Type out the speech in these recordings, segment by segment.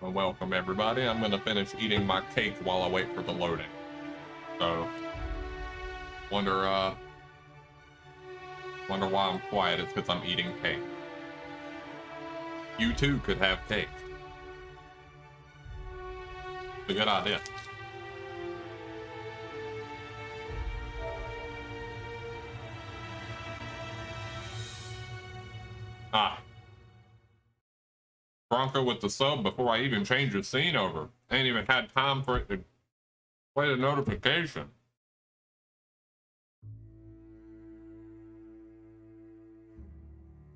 Well, welcome everybody. I'm gonna finish eating my cake while I wait for the loading. So, wonder why I'm quiet. It's because I'm eating cake. You too could have cake. It's a good idea. Ah. Bronco with the sub before I even changed the scene over. Ain't even had time for it to play the notification.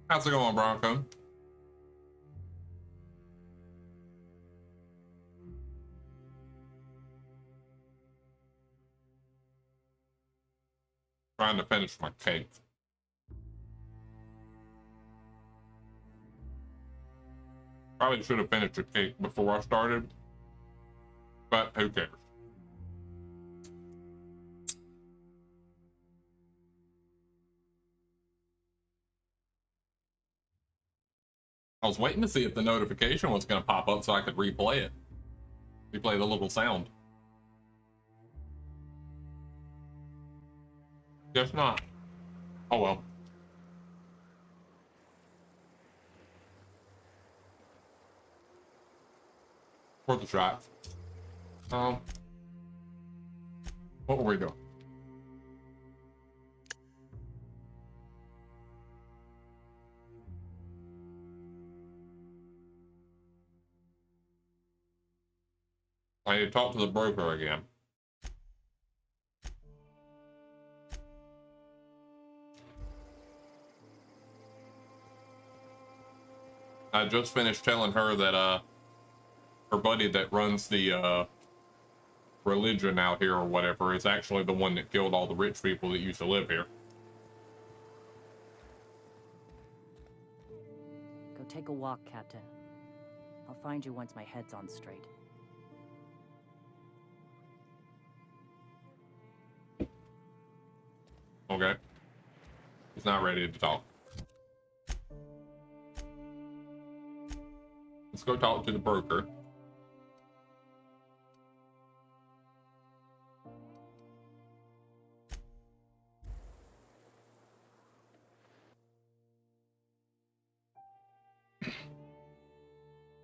How's it going, Bronco? Trying to finish my cake. Probably should have finished the cake before I started, but who cares? I was waiting to see if the notification was going to pop up so I could replay it. Replay the little sound. Guess not. Oh well. Worth a shot. What were we doing? I need to talk to the broker again. I just finished telling her that her buddy that runs the religion out here or whatever is actually the one that killed all the rich people that used to live here. Go take a walk, Captain. I'll find you once my head's on straight. Okay. He's not ready to talk. Let's go talk to the broker.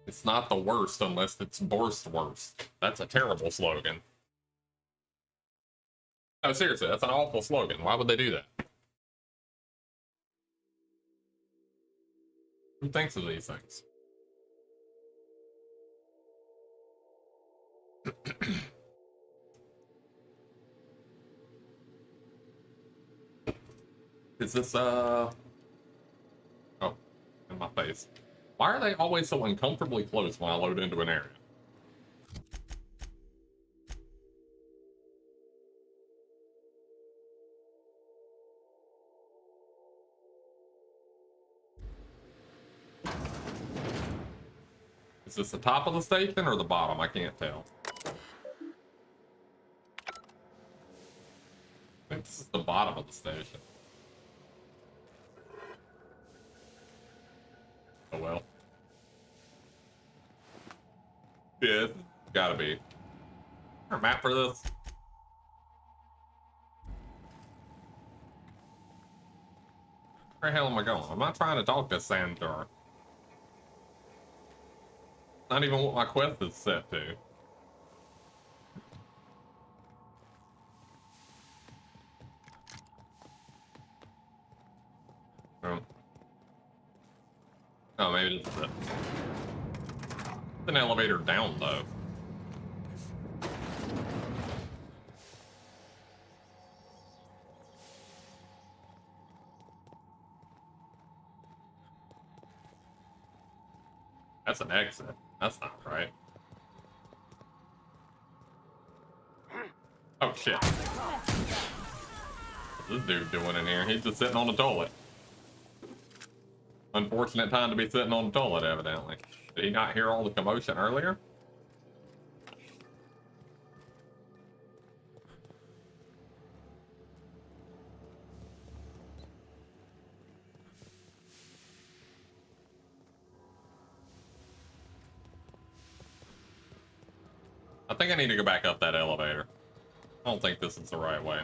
It's not the worst unless it's Borst worst. That's a terrible slogan. No, seriously, that's an awful slogan. Why would they do that? Who thinks of these things? Is this, oh, in my face. Why are they always so uncomfortably close when I load into an area? Is this the top of the station or the bottom? I can't tell. I think this is the bottom of the station. Oh well. Yeah, it's gotta be. Is there a map for this? Where the hell am I going? I'm not trying to talk to Sandor. Not even what my quest is set to. Oh, maybe it's an elevator down, though. That's an exit. That's not right. Oh, shit. What's this dude doing in here? He's just sitting on the toilet. Unfortunate time to be sitting on the toilet, evidently. Did he not hear all the commotion earlier? I think I need to go back up that elevator. I don't think this is the right way.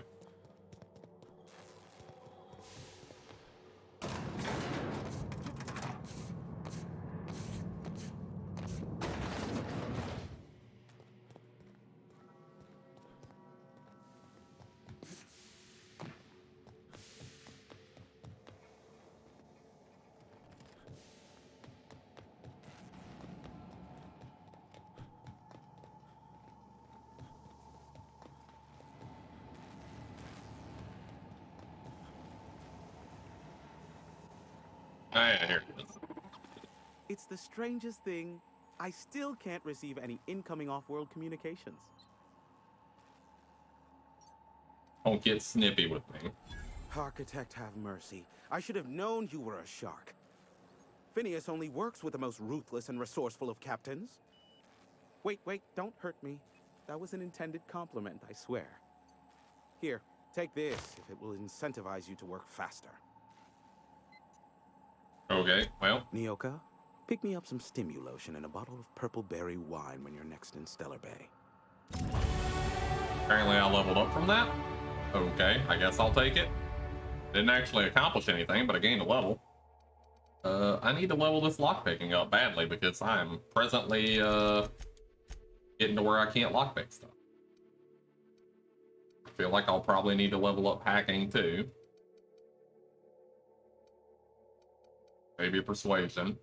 Oh, yeah, here it is. It's the strangest thing. I still can't receive any incoming off-world communications. Don't get snippy with me. Architect, have mercy. I should have known you were a shark. Phineas only works with the most ruthless and resourceful of captains. Wait, don't hurt me. That was an intended compliment, I swear. Here, take this if it will incentivize you to work faster. Okay, well. Nyoka, pick me up some Stimulotion and a bottle of purple berry wine when you're next in Stellar Bay. Apparently I leveled up from that. Okay, I guess I'll take it. Didn't actually accomplish anything, but I gained a level. I need to level this lockpicking up badly because I'm presently getting to where I can't lockpick stuff. I feel like I'll probably need to level up hacking too. Maybe persuasion.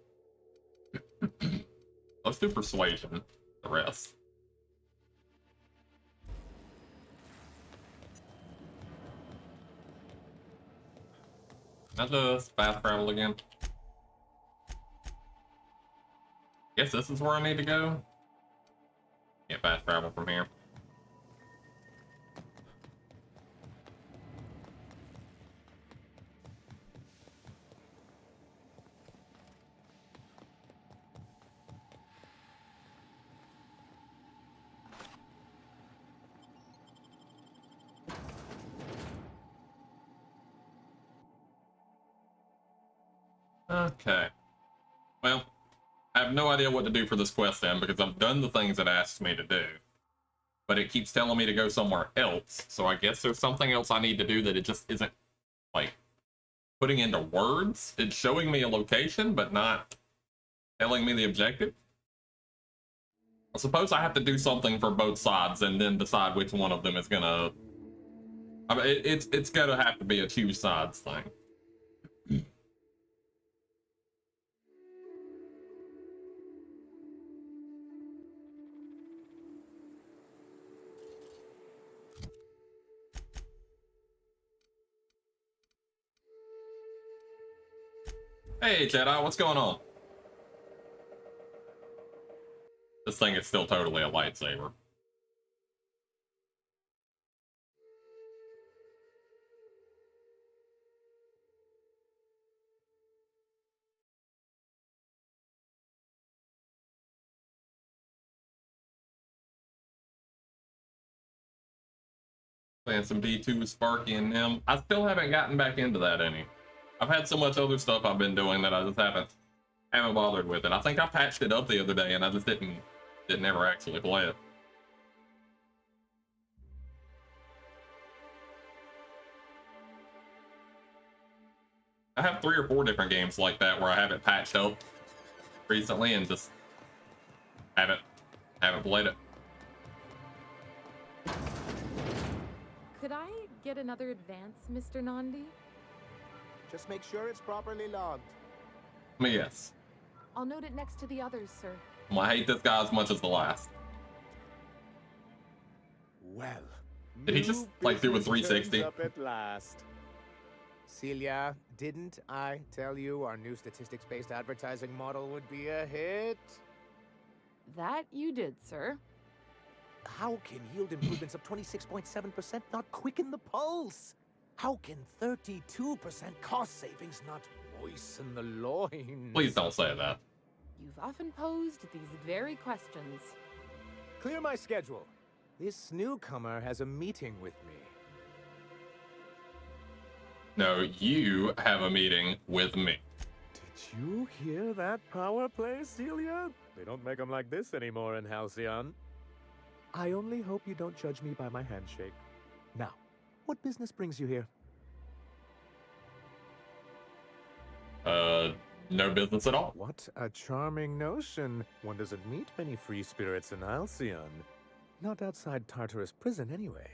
Let's do persuasion. The rest. Can I just fast travel again? Guess this is where I need to go. Can't fast travel from here. Okay. Well, I have no idea what to do for this quest then, because I've done the things it asks me to do. But it keeps telling me to go somewhere else, so I guess there's something else I need to do that it just isn't, like, putting into words. It's showing me a location, but not telling me the objective. I suppose I have to do something for both sides and then decide which one of them is gonna... I mean, it's gonna have to be a choose sides thing. Hey, Jedi, what's going on? This thing is still totally a lightsaber. Playing some D2 with Sparky and them. I still haven't gotten back into that any. I've had so much other stuff I've been doing that I just haven't bothered with it. I think I patched it up the other day and I just didn't ever actually play it. I have 3 or 4 different games like that where I have it patched up recently and just haven't played it. Could I get another advance, Mr. Nandi? Just make sure it's properly logged. Yes. I'll note it next to the others, sir. I hate this guy as much as the last. Well, Did he just, like, do a 360? Up at last. Celia, didn't I tell you our new statistics-based advertising model would be a hit? That you did, sir. How can yield improvements of 26.7% not quicken the pulse? How can 32% cost savings not moisten the loins? Please don't say that. You've often posed these very questions. Clear my schedule. This newcomer has a meeting with me. No, you have a meeting with me. Did you hear that power play, Celia? They don't make them like this anymore in Halcyon. I only hope you don't judge me by my handshake. Now, what business brings you here? No business at all. What a charming notion. One doesn't meet many free spirits in Halcyon. Not outside Tartarus prison, anyway.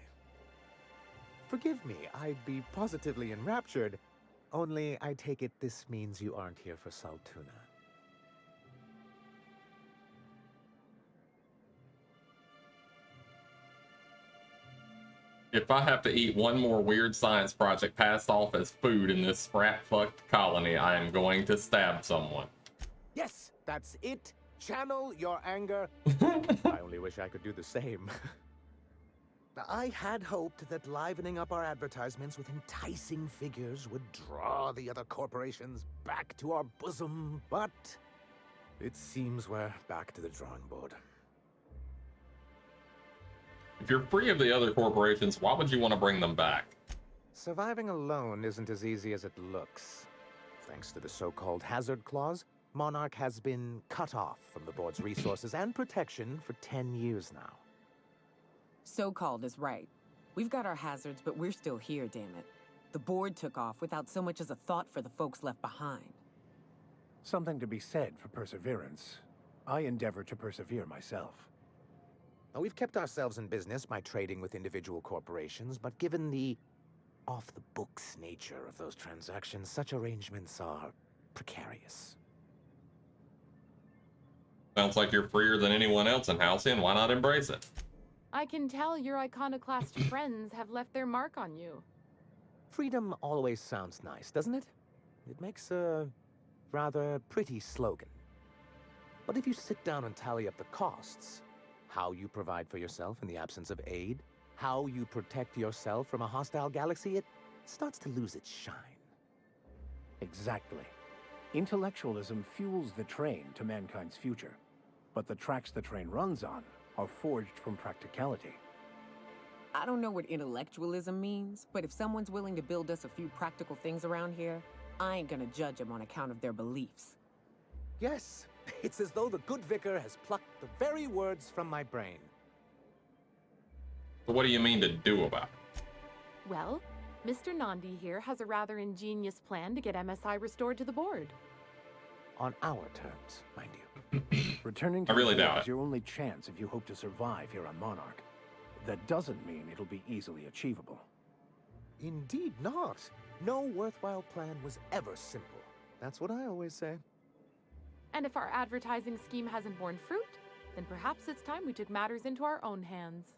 Forgive me, I'd be positively enraptured. Only, I take it this means you aren't here for Saltuna. If I have to eat one more weird science project passed off as food in this scrap-fucked colony, I am going to stab someone. Yes, that's it. Channel your anger. I only wish I could do the same. I had hoped that livening up our advertisements with enticing figures would draw the other corporations back to our bosom, but it seems we're back to the drawing board. If you're free of the other corporations, why would you want to bring them back? Surviving alone isn't as easy as it looks. Thanks to the so-called hazard clause, Monarch has been cut off from the board's resources and protection for 10 years now. So-called is right. We've got our hazards, but we're still here, damn it. The board took off without so much as a thought for the folks left behind. Something to be said for perseverance. I endeavor to persevere myself. Now, we've kept ourselves in business by trading with individual corporations, but given the off-the-books nature of those transactions, such arrangements are precarious. Sounds like you're freer than anyone else in Halcyon. Why not embrace it? I can tell your iconoclast friends have left their mark on you. Freedom always sounds nice, doesn't it? It makes a rather pretty slogan. But if you sit down and tally up the costs, how you provide for yourself in the absence of aid, how you protect yourself from a hostile galaxy, it starts to lose its shine. Exactly. Intellectualism fuels the train to mankind's future, but the tracks the train runs on are forged from practicality. I don't know what intellectualism means, but if someone's willing to build us a few practical things around here, I ain't gonna judge them on account of their beliefs. Yes, it's as though the good vicar has plucked the very words from my brain. So what do you mean to do about it? Well, Mr. Nandi here has a rather ingenious plan to get MSI restored to the board. On our terms, mind you. Returning to I really the board doubt is your only chance if you hope to survive here on Monarch. That doesn't mean it'll be easily achievable. Indeed not. No worthwhile plan was ever simple. That's what I always say. And if our advertising scheme hasn't borne fruit, then perhaps it's time we took matters into our own hands.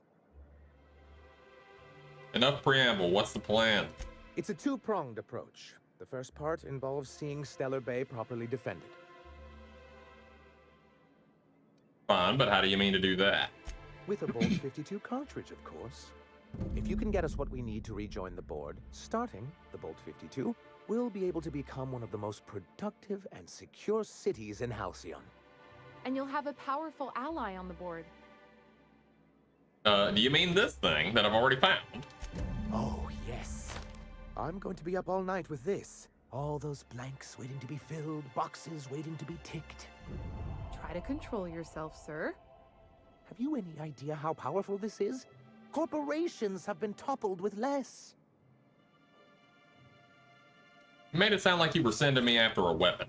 Enough preamble. What's the plan? It's a two-pronged approach. The first part involves seeing Stellar Bay properly defended. Fine, but how do you mean to do that? With a Bolt 52 cartridge, of course. If you can get us what we need to rejoin the board, starting the Bolt 52, we'll be able to become one of the most productive and secure cities in Halcyon. And you'll have a powerful ally on the board. Do you mean this thing that I've already found? Oh, yes. I'm going to be up all night with this. All those blanks waiting to be filled, boxes waiting to be ticked. Try to control yourself, sir. Have you any idea how powerful this is? Corporations have been toppled with less. You made it sound like you were sending me after a weapon.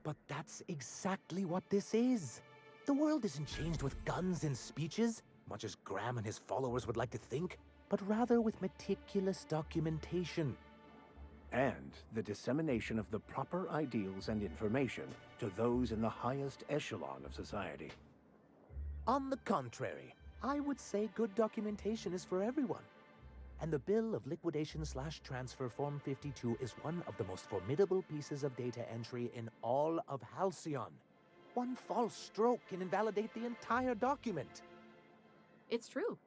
But that's exactly what this is. The world isn't changed with guns and speeches, much as Graham and his followers would like to think, but rather with meticulous documentation. And the dissemination of the proper ideals and information to those in the highest echelon of society. On the contrary, I would say good documentation is for everyone. And the Bill of Liquidation/Transfer Form 52 is one of the most formidable pieces of data entry in all of Halcyon. One false stroke can invalidate the entire document. It's true.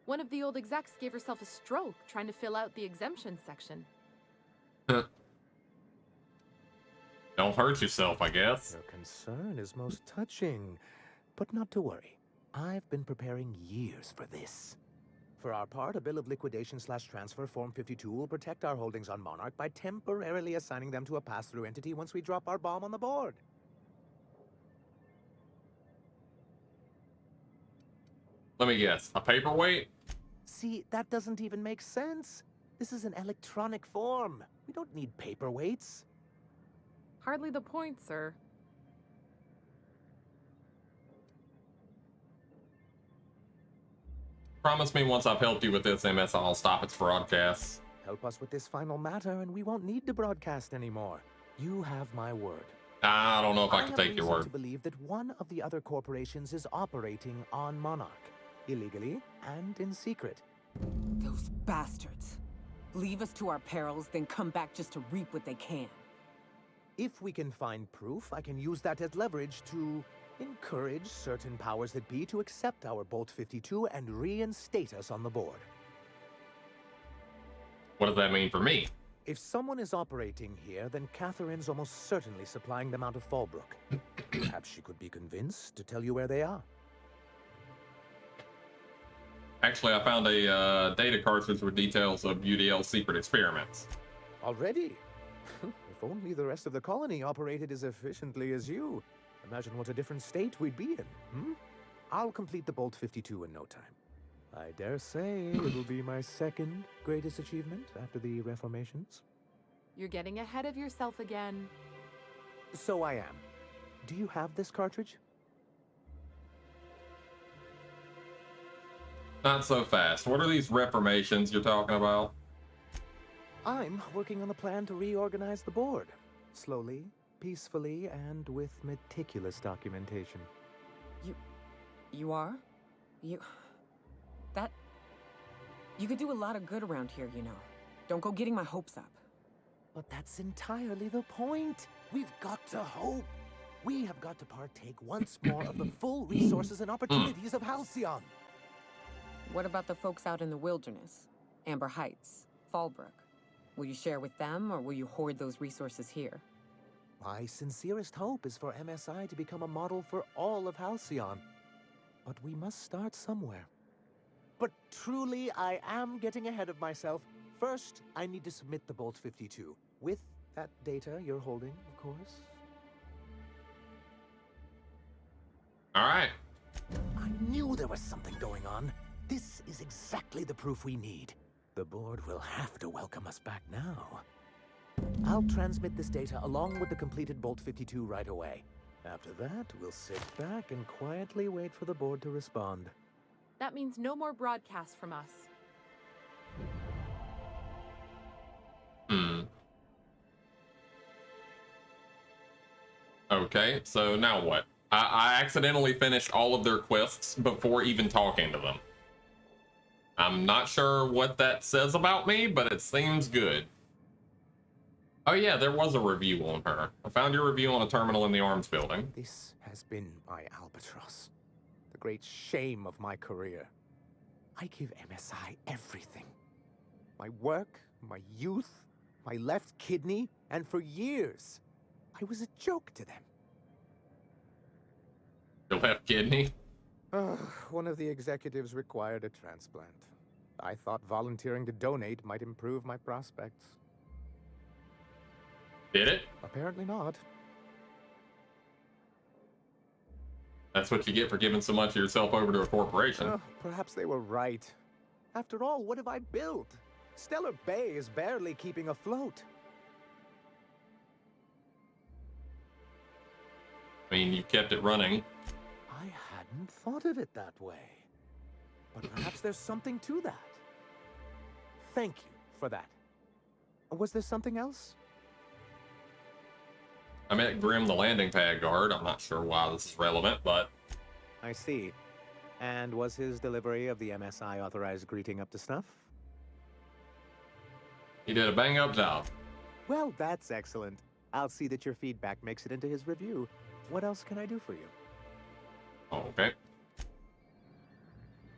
One of the old execs gave herself a stroke trying to fill out the exemption section. Don't hurt yourself, I guess. Your concern is most touching, but not to worry. I've been preparing years for this. For our part, a Bill of Liquidation/Transfer Form 52 will protect our holdings on Monarch by temporarily assigning them to a pass-through entity once we drop our bomb on the board. Let me guess. A paperweight? See, that doesn't even make sense. This is an electronic form. We don't need paperweights. Hardly the point, sir. Promise me once I've helped you with this MS, I'll stop its broadcasts. Help us with this final matter, and we won't need to broadcast anymore. You have my word. I don't know if I can have take your reason word. to believe that one of the other corporations is operating on Monarch, illegally and in secret. Those bastards. Leave us to our perils, then come back just to reap what they can. If we can find proof, I can use that as leverage to encourage certain powers that be to accept our Bolt 52 and reinstate us on the board. What does that mean for me? If someone is operating here, then Catherine's almost certainly supplying them out of Fallbrook. Perhaps she could be convinced to tell you where they are. Actually, I found a data cartridge with details of UDL's secret experiments. Already? If only the rest of the colony operated as efficiently as you. Imagine what a different state we'd be in, hmm? I'll complete the Bolt 52 in no time. I dare say it'll be my second greatest achievement after the reformations. You're getting ahead of yourself again. So I am. Do you have this cartridge? Not so fast. What are these reformations you're talking about? I'm working on a plan to reorganize the board. Slowly, peacefully, and with meticulous documentation. You are? You could do a lot of good around here, you know. Don't go getting my hopes up. But that's entirely the point. We've got to hope. We have got to partake once more of the full resources and opportunities of Halcyon. What about the folks out in the wilderness? Amber Heights, Fallbrook. Will you share with them, or will you hoard those resources here? My sincerest hope is for MSI to become a model for all of Halcyon. But we must start somewhere. But truly, I am getting ahead of myself. First, I need to submit the Bolt 52. With that data you're holding, of course. All right. I knew there was something going on. This is exactly the proof we need. The board will have to welcome us back now. I'll transmit this data along with the completed Bolt 52 right away. After that, we'll sit back and quietly wait for the board to respond. That means no more broadcasts from us. Okay, so now what? I accidentally finished all of their quests before even talking to them. I'm not sure what that says about me, but it seems good. Oh yeah, there was a review on her. I found your review on a terminal in the arms building. This has been my albatross. The great shame of my career. I give MSI everything. My work, my youth, my left kidney, and for years, I was a joke to them. Your left kidney? One of the executives required a transplant. I thought volunteering to donate might improve my prospects. Did it? Apparently not. That's what you get for giving so much of yourself over to a corporation. Perhaps they were right. After all, what have I built? Stellar Bay is barely keeping afloat. I mean, you kept it running. I hadn't thought of it that way. But perhaps there's something to that. Thank you for that. Was there something else? I met Grim, the landing pad guard. I'm not sure why this is relevant, but... I see. And was his delivery of the MSI authorized greeting up to snuff? he did a bang-up job. Well, that's excellent. I'll see that your feedback makes it into his review. What else can I do for you? Okay.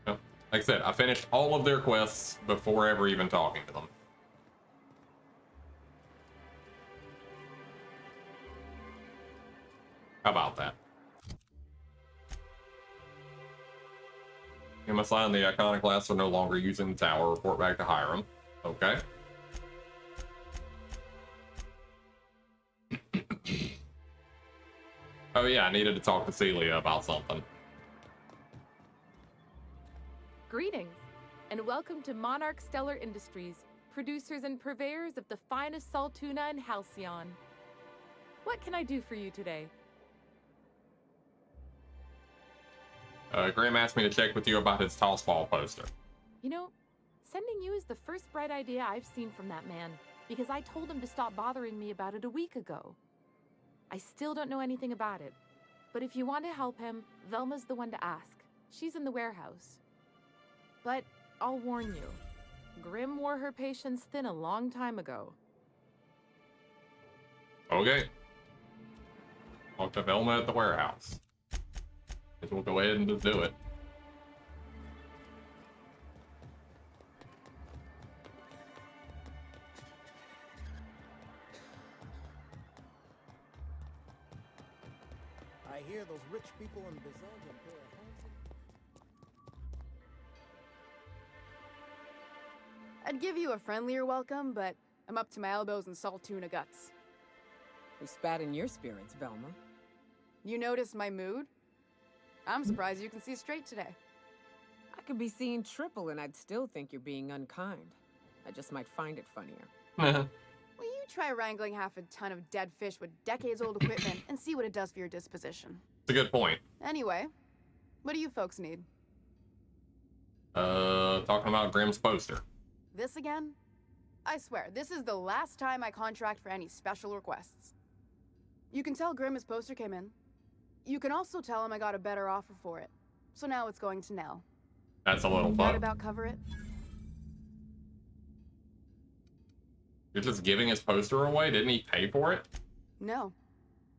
Well, like I said, I finished all of their quests before ever even talking to them. How about that? MSI and the Iconoclasts are no longer using the tower. Report back to Hiram. Okay. Oh yeah, I needed to talk to Celia about something. Greetings, and welcome to Monarch Stellar Industries, producers and purveyors of the finest salt tuna in Halcyon. What can I do for you today? Graham asked me to check with you about his toss ball poster. You know, sending you is the first bright idea I've seen from that man, because I told him to stop bothering me about it a week ago. I still don't know anything about it, but if you want to help him, Velma's the one to ask. She's in the warehouse. But I'll warn you, Grim wore her patience thin a long time ago. Okay. Talk to Velma at the warehouse. Guess we'll go ahead and just do it. I hear those rich people in Bazillion pay a handsome... I'd give you a friendlier welcome, but I'm up to my elbows in salt tuna guts. We spat in your spirits, Velma. You notice my mood? I'm surprised you can see straight today. I could be seeing triple and I'd still think you're being unkind. I just might find it funnier. Will you try wrangling half a ton of dead fish with decades-old equipment and see what it does for your disposition? It's a good point. Anyway, what do you folks need? Talking about Grimm's poster. This again? I swear, this is the last time I contract for any special requests. You can tell Grimm his poster came in. You can also tell him I got a better offer for it. So now it's going to Nell. That's a little Right fun. about cover it? You're just giving his poster away? Didn't he pay for it? No.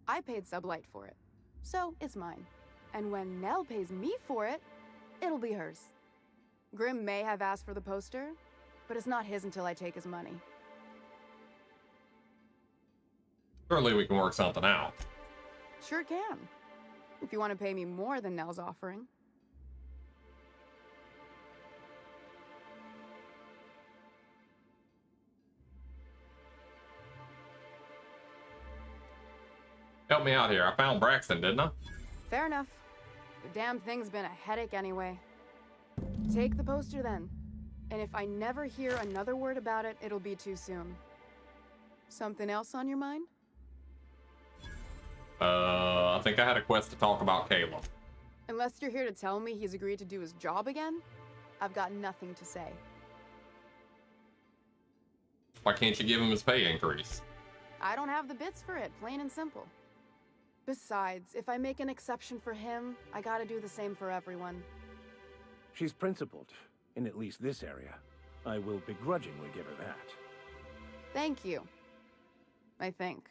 I paid Sublight for it. So it's mine. And when Nell pays me for it, it'll be hers. Grimm may have asked for the poster, but it's not his until I take his money. Surely we can work something out. Sure can. If you want to pay me more than Nell's offering. Help me out here. I found Braxton, didn't I? Fair enough. The damn thing's been a headache anyway. Take the poster then. And if I never hear another word about it, it'll be too soon. Something else on your mind? I think I had a quest to talk about Caleb. Unless you're here to tell me he's agreed to do his job again, I've got nothing to say. Why can't you give him his pay increase? I don't have the bits for it, plain and simple. Besides, if I make an exception for him, I gotta do the same for everyone. She's principled, in at least this area. I will begrudgingly give her that. Thank you. I think.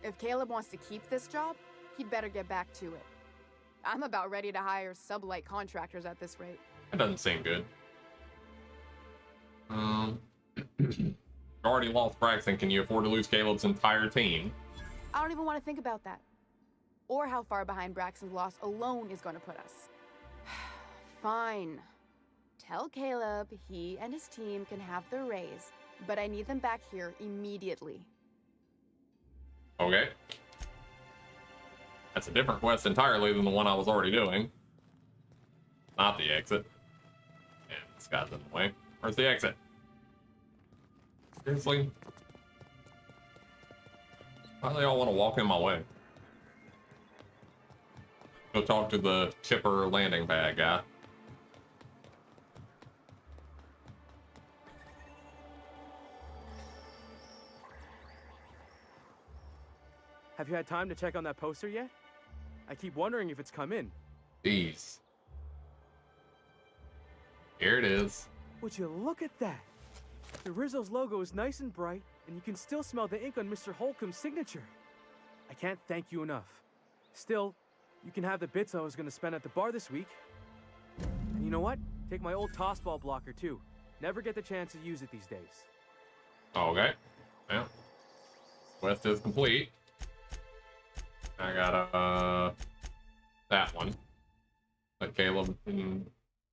If Caleb wants to keep this job, he'd better get back to it. I'm about ready to hire sublight contractors at this rate. That doesn't seem good. You already lost Braxton. Can you afford to lose Caleb's entire team? I don't even want to think about that. Or how far behind Braxton's loss alone is going to put us. Fine. Tell Caleb he and his team can have their raise, but I need them back here immediately. Okay. That's a different quest entirely than the one I was already doing. Not the exit. And this guy's in the way. Where's the exit? Seriously? Why do they all want to walk in my way? Go talk to the chipper landing pad guy. Have you had time to check on that poster yet? I keep wondering if it's come in. Jeez. Here it is. Would you look at that? The Rizzo's logo is nice and bright, and you can still smell the ink on Mr. Holcomb's signature. I can't thank you enough. Still, you can have the bits I was going to spend at the bar this week. And you know what? Take my old tossball blocker, too. Never get the chance to use it these days. Okay. Well, quest is complete. I got that one. Let Caleb and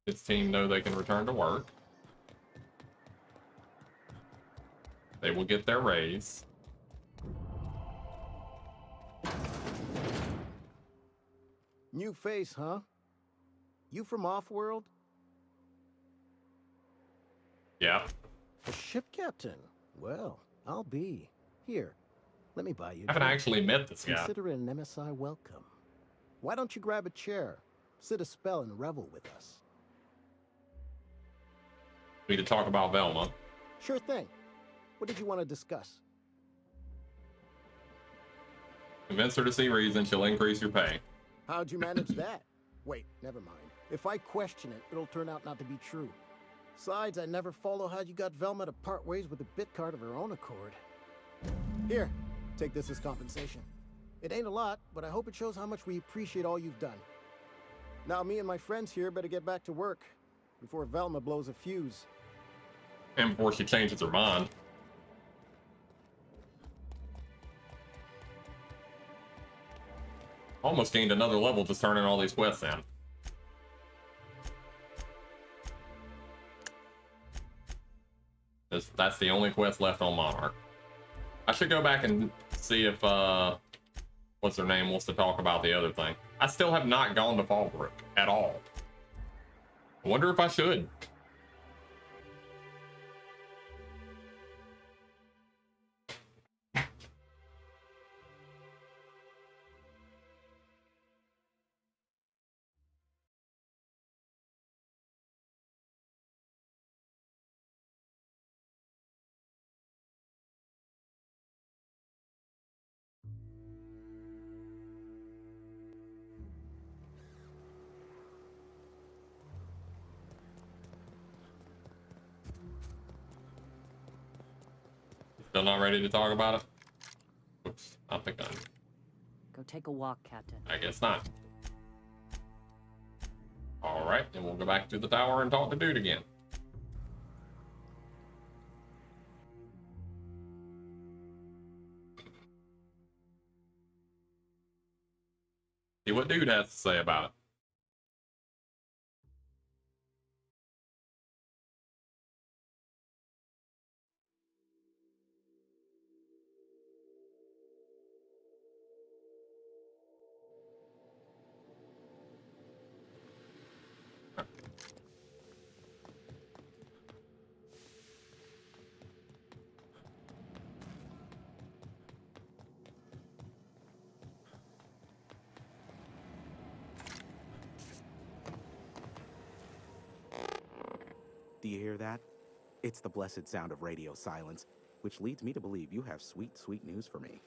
his team know they can return to work. They will get their raise. New face, huh? You from Offworld? Yeah. A ship captain? Well, I'll be. Here, let me buy you I a haven't drink. actually met this guy. Consider it an MSI welcome. Why don't you grab a chair, sit a spell, and revel with us? We need to talk about Velma. Sure thing. What did you want to discuss? Convince her to see reason, she'll increase your pay. How'd you manage that? Wait, never mind. If I question it, it'll turn out not to be true. Besides, I never follow how you got Velma to part ways with a bit card of her own accord. Here, take this as compensation. It ain't a lot, but I hope it shows how much we appreciate all you've done. Now, me and my friends here better get back to work before Velma blows a fuse. And before she changes her mind. Almost gained another level just turning all these quests in. That's the only quest left on Monarch. I should go back and see if, what's her name, wants to talk about the other thing. I still have not gone to Fallbrook at all. I wonder if I should. Still not ready to talk about it? Oops, not the gun. Go take a walk, Captain. I guess not. Alright, then we'll go back to the tower and talk to Dude again. See what Dude has to say about it. Do you hear that? It's the blessed sound of radio silence, which leads me to believe you have sweet, sweet news for me.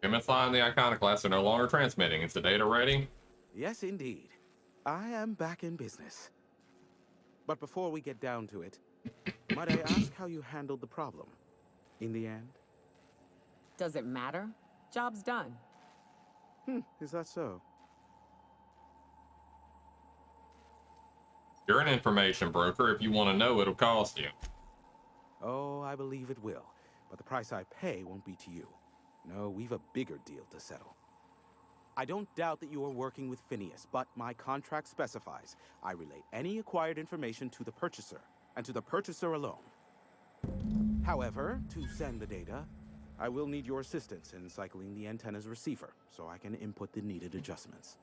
MSI and the Iconoclast are no longer transmitting. Is the data ready? Yes, indeed. I am back in business. But before we get down to it, might I ask how you handled the problem? In the end? Does it matter? Job's done. Is that so? You're an information broker. If you want to know, it'll cost you. Oh, I believe it will. But the price I pay won't be to you. No, we've a bigger deal to settle. I don't doubt that you are working with Phineas, but my contract specifies I relay any acquired information to the purchaser, and to the purchaser alone. However, to send the data, I will need your assistance in cycling the antenna's receiver, so I can input the needed adjustments.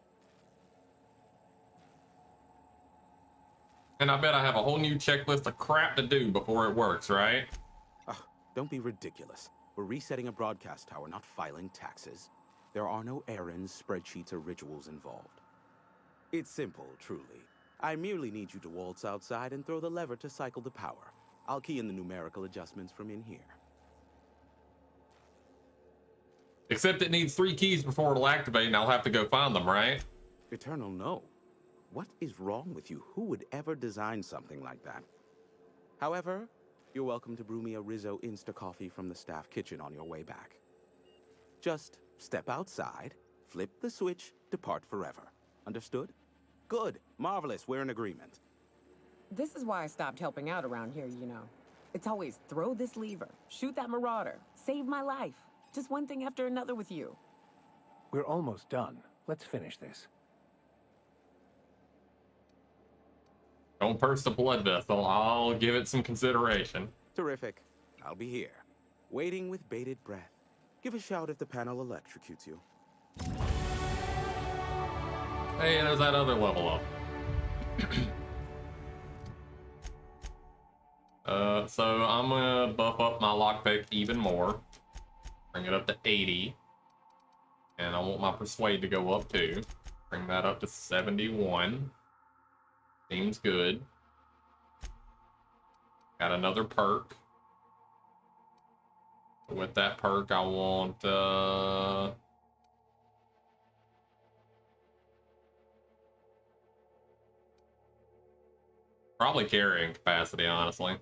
And I bet I have a whole new checklist of crap to do before it works, right? Don't be ridiculous. We're resetting a broadcast tower, not filing taxes. There are no errands, spreadsheets, or rituals involved. It's simple, truly. I merely need you to waltz outside and throw the lever to cycle the power. I'll key in the numerical adjustments from in here. Except it needs 3 keys before it'll activate, and I'll have to go find them, right? Eternal, no. What is wrong with you? Who would ever design something like that? However, you're welcome to brew me a Rizzo Insta-Coffee from the staff kitchen on your way back. Just step outside, flip the switch, depart forever. Understood? Good. Marvelous. We're in agreement. This is why I stopped helping out around here, you know. It's always throw this lever, shoot that marauder, save my life. Just one thing after another with you. We're almost done. Let's finish this. Don't burst the blood vessel. I'll give it some consideration. Terrific. I'll be here, waiting with bated breath. Give a shout if the panel electrocutes you. Hey, there's that other level up. So I'm gonna buff up my lockpick even more. Bring it up to 80. And I want my persuade to go up too. Bring that up to 71. Seems good. Got another perk. With that perk, I want, probably carrying capacity, honestly.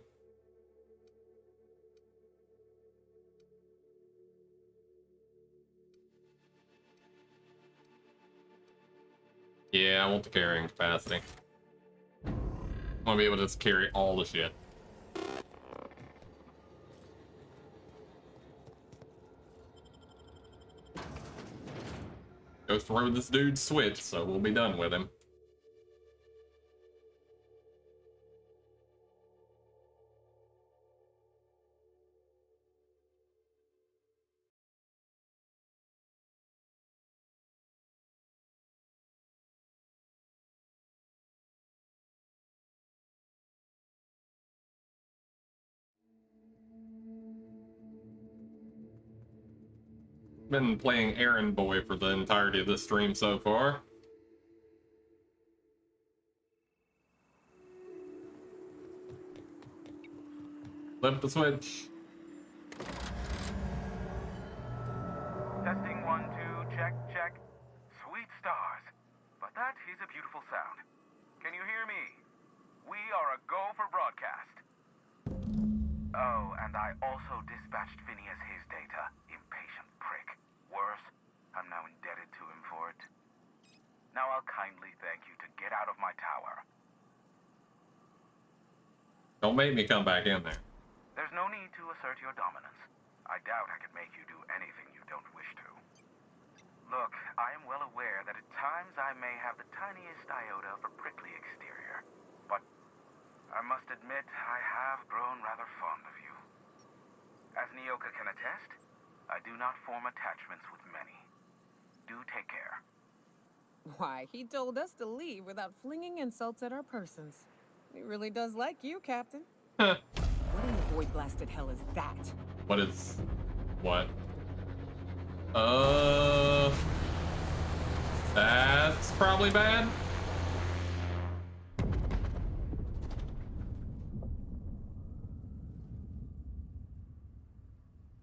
Yeah, I want the carrying capacity. I want to be able to just carry all the shit. Go throw this dude's switch, so we'll be done with him. Been playing Errand Boy for the entirety of this stream so far. Flip the switch. Testing 1, 2, check, check. Sweet stars. But that is a beautiful sound. Can you hear me? We are a go for broadcast. Oh, and I also dispatched Phineas his data. Impatient prick. Worse, I'm now indebted to him for it. Now I'll kindly thank you to get out of my tower. Don't make me come back in there. There's no need to assert your dominance. I doubt I could make you do anything you don't wish to. Look, I am well aware that at times I may have the tiniest iota of a prickly exterior, but I must admit I have grown rather fond of you. As Nyoka can attest, I do not form attachments with many. Do take care. Why, he told us to leave without flinging insults at our persons. He really does like you, Captain. Huh. What in the void blasted hell is that? What is... what? That's probably bad.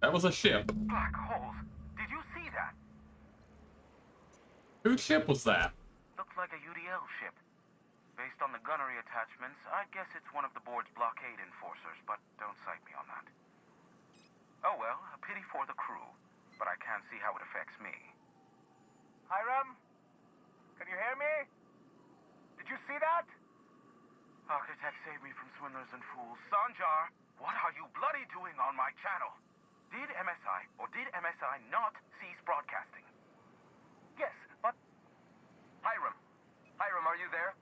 That was a ship. Black holes. Did you see that? Whose ship was that? Looked like a UDL ship. Based on the gunnery attachments, I guess it's one of the board's blockade enforcers, but don't cite me on that. Oh well, a pity for the crew, but I can't see how it affects me. Hiram? Can you hear me? Did you see that? Architect, save me from swindlers and fools. Sanjar, what are you bloody doing on my channel? Did MSI or did MSI not cease broadcasting? Yes, but... Hiram. Hiram, are you there?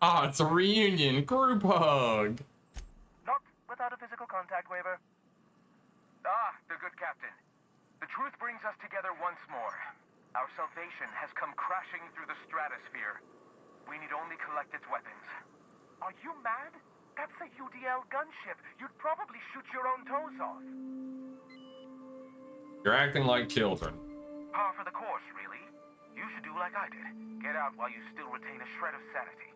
Ah, it's a reunion. Group hug. Not without a physical contact waiver. Ah, the good captain. The truth brings us together once more. Our salvation has come crashing through the stratosphere. We need only collect its weapons. Are you mad? That's a UDL gunship. You'd probably shoot your own toes off. You're acting like children. Par for the course, really. You should do like I did. Get out while you still retain a shred of sanity.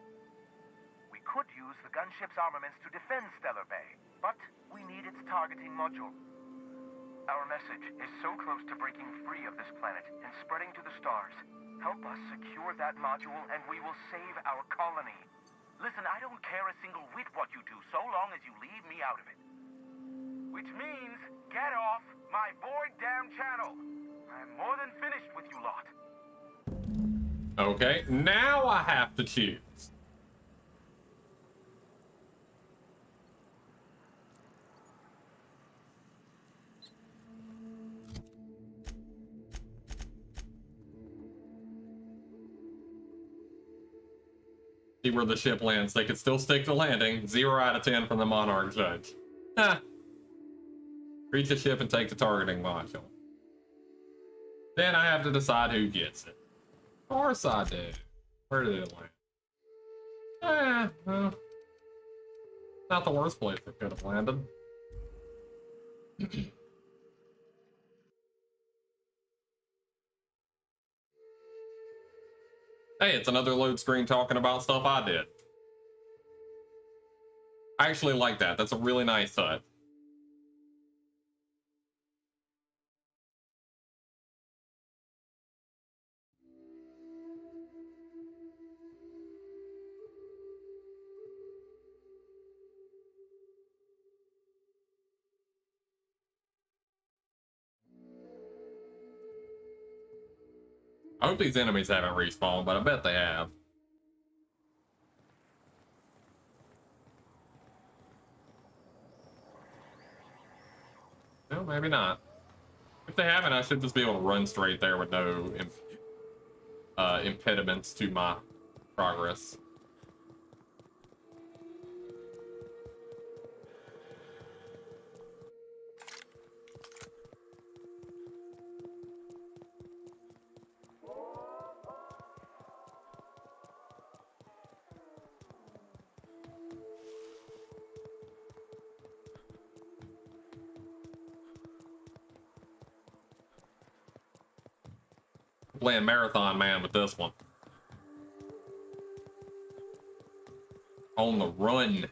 We could use the gunship's armaments to defend Stellar Bay, but we need its targeting module. Our message is so close to breaking free of this planet and spreading to the stars. Help us secure that module and we will save our colony. Listen, I don't care a single whit what you do so long as you leave me out of it. Which means, get off my void damn channel. I'm more than finished with you lot. Okay, now I have to choose. See where the ship lands. They could still stick the landing. 0 out of 10 from the Monarch Judge. Huh. Reach the ship and take the targeting module. Then I have to decide who gets it. Of course I do. Where did it land? Well. Not the worst place it could have landed. Hey, it's another load screen talking about stuff I did. I actually like that. That's a really nice touch. I hope these enemies haven't respawned, but I bet they have. No, maybe not. If they haven't, I should just be able to run straight there with no impediments to my progress. Playing Marathon Man with this one. On the run.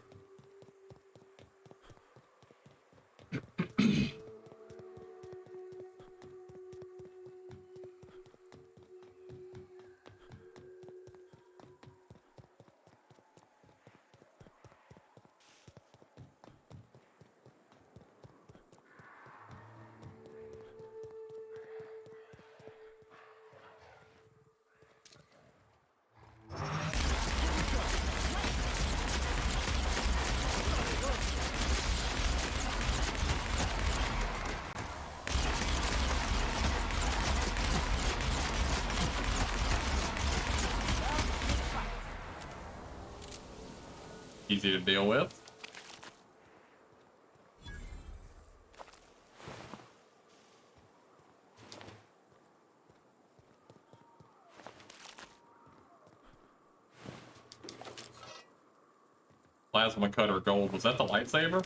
Easy to deal with. Plasma cutter gold. Was that the lightsaber?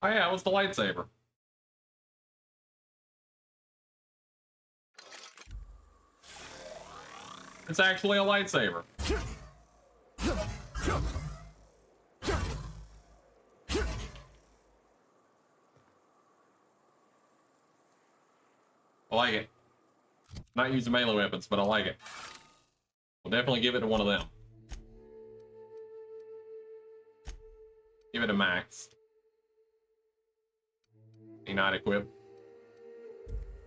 Oh yeah, it was the lightsaber. It's actually a lightsaber. I like it. Not using melee weapons, but I like it. We'll definitely give it to one of them. Give it a max. Not equip.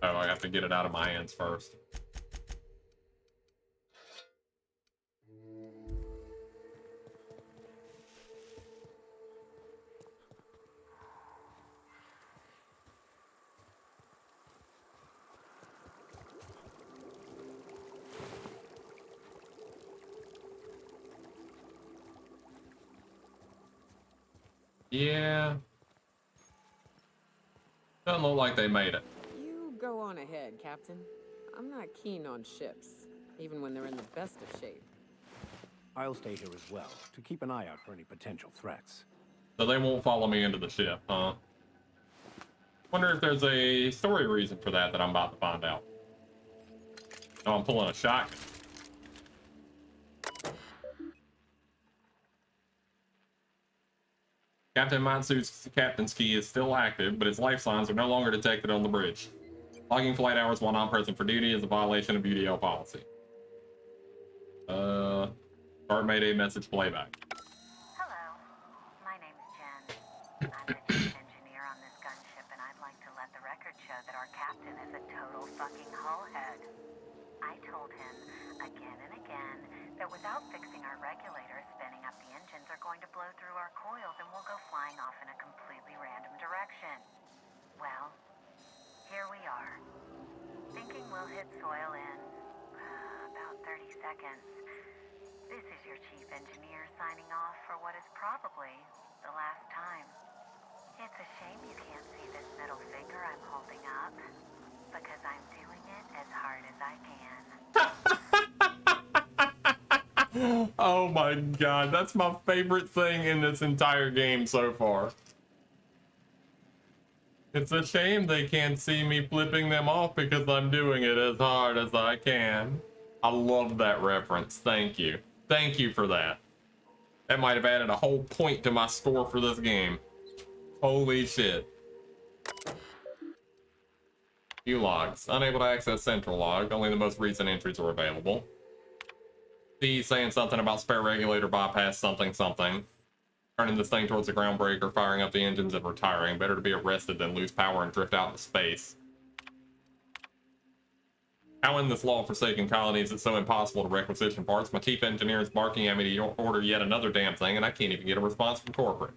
Oh, I have to get it out of my hands first. Yeah. Doesn't look like they made it. You go on ahead, Captain. I'm not keen on ships, even when they're in the best of shape. I'll stay here as well, to keep an eye out for any potential threats. So they won't follow me into the ship, huh? Wonder if there's a story reason for that I'm about to find out. Oh, I'm pulling a shotgun. Captain Matsu's captain's key is still active, but his life signs are no longer detected on the bridge. Logging flight hours while not present for duty is a violation of UDL policy. Start Mayday message playback. Hello, my name's Jen. I'm the chief engineer on this gunship, and I'd like to let the record show that our captain is a total fucking hullhead. I told him again and again that without fixing our regulators, spinning up the engines are going to blow through our coils and we'll go flying off in a completely random direction. Well, here we are. Thinking we'll hit soil in about 30 seconds. This is your chief engineer signing off for what is probably the last time. It's a shame you can't see this middle finger I'm holding up, because I'm doing it as hard as I can. Oh my god, that's my favorite thing in this entire game so far. It's a shame they can't see me flipping them off because I'm doing it as hard as I can. I love that reference. Thank you. Thank you for that. That might have added a whole point to my score for this game. Holy shit. View logs. Unable to access central log. Only the most recent entries are available. C saying something about spare regulator bypass something something. Turning this thing towards the ground breaker, firing up the engines and retiring. Better to be arrested than lose power and drift out into space. How in this law-forsaken colony is it so impossible to requisition parts? My chief engineer is barking at me to order yet another damn thing, and I can't even get a response from corporate.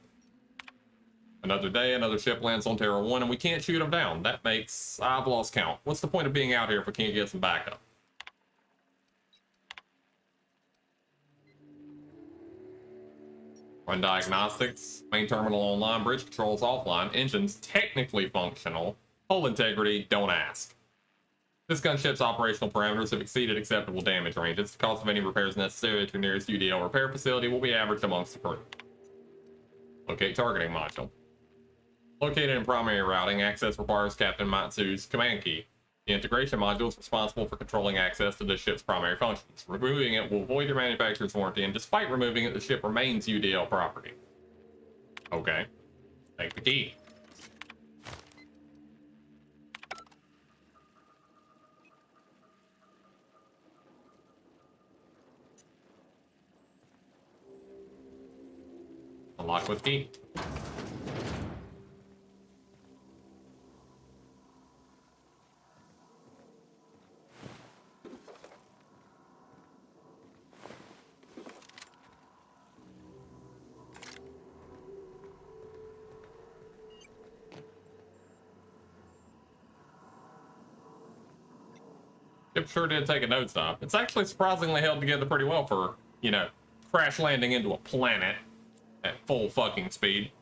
Another day, another ship lands on Terra 1, and we can't shoot them down. That makes... I've lost count. What's the point of being out here if we can't get some backup? Run diagnostics. Main terminal online. Bridge controls offline. Engines technically functional. Hull integrity, don't ask. This gunship's operational parameters have exceeded acceptable damage ranges. The cost of any repairs necessary at your nearest UDL repair facility will be averaged amongst the crew. Locate targeting module. Located in primary routing, access requires Captain Matsu's command key. The integration module is responsible for controlling access to the ship's primary functions. Removing it will void your manufacturer's warranty, and despite removing it, the ship remains UDL property. Okay. Take the key. Unlock with key. Ship sure did take a nose stop. It's actually surprisingly held together pretty well for, you know, crash landing into a planet at full fucking speed.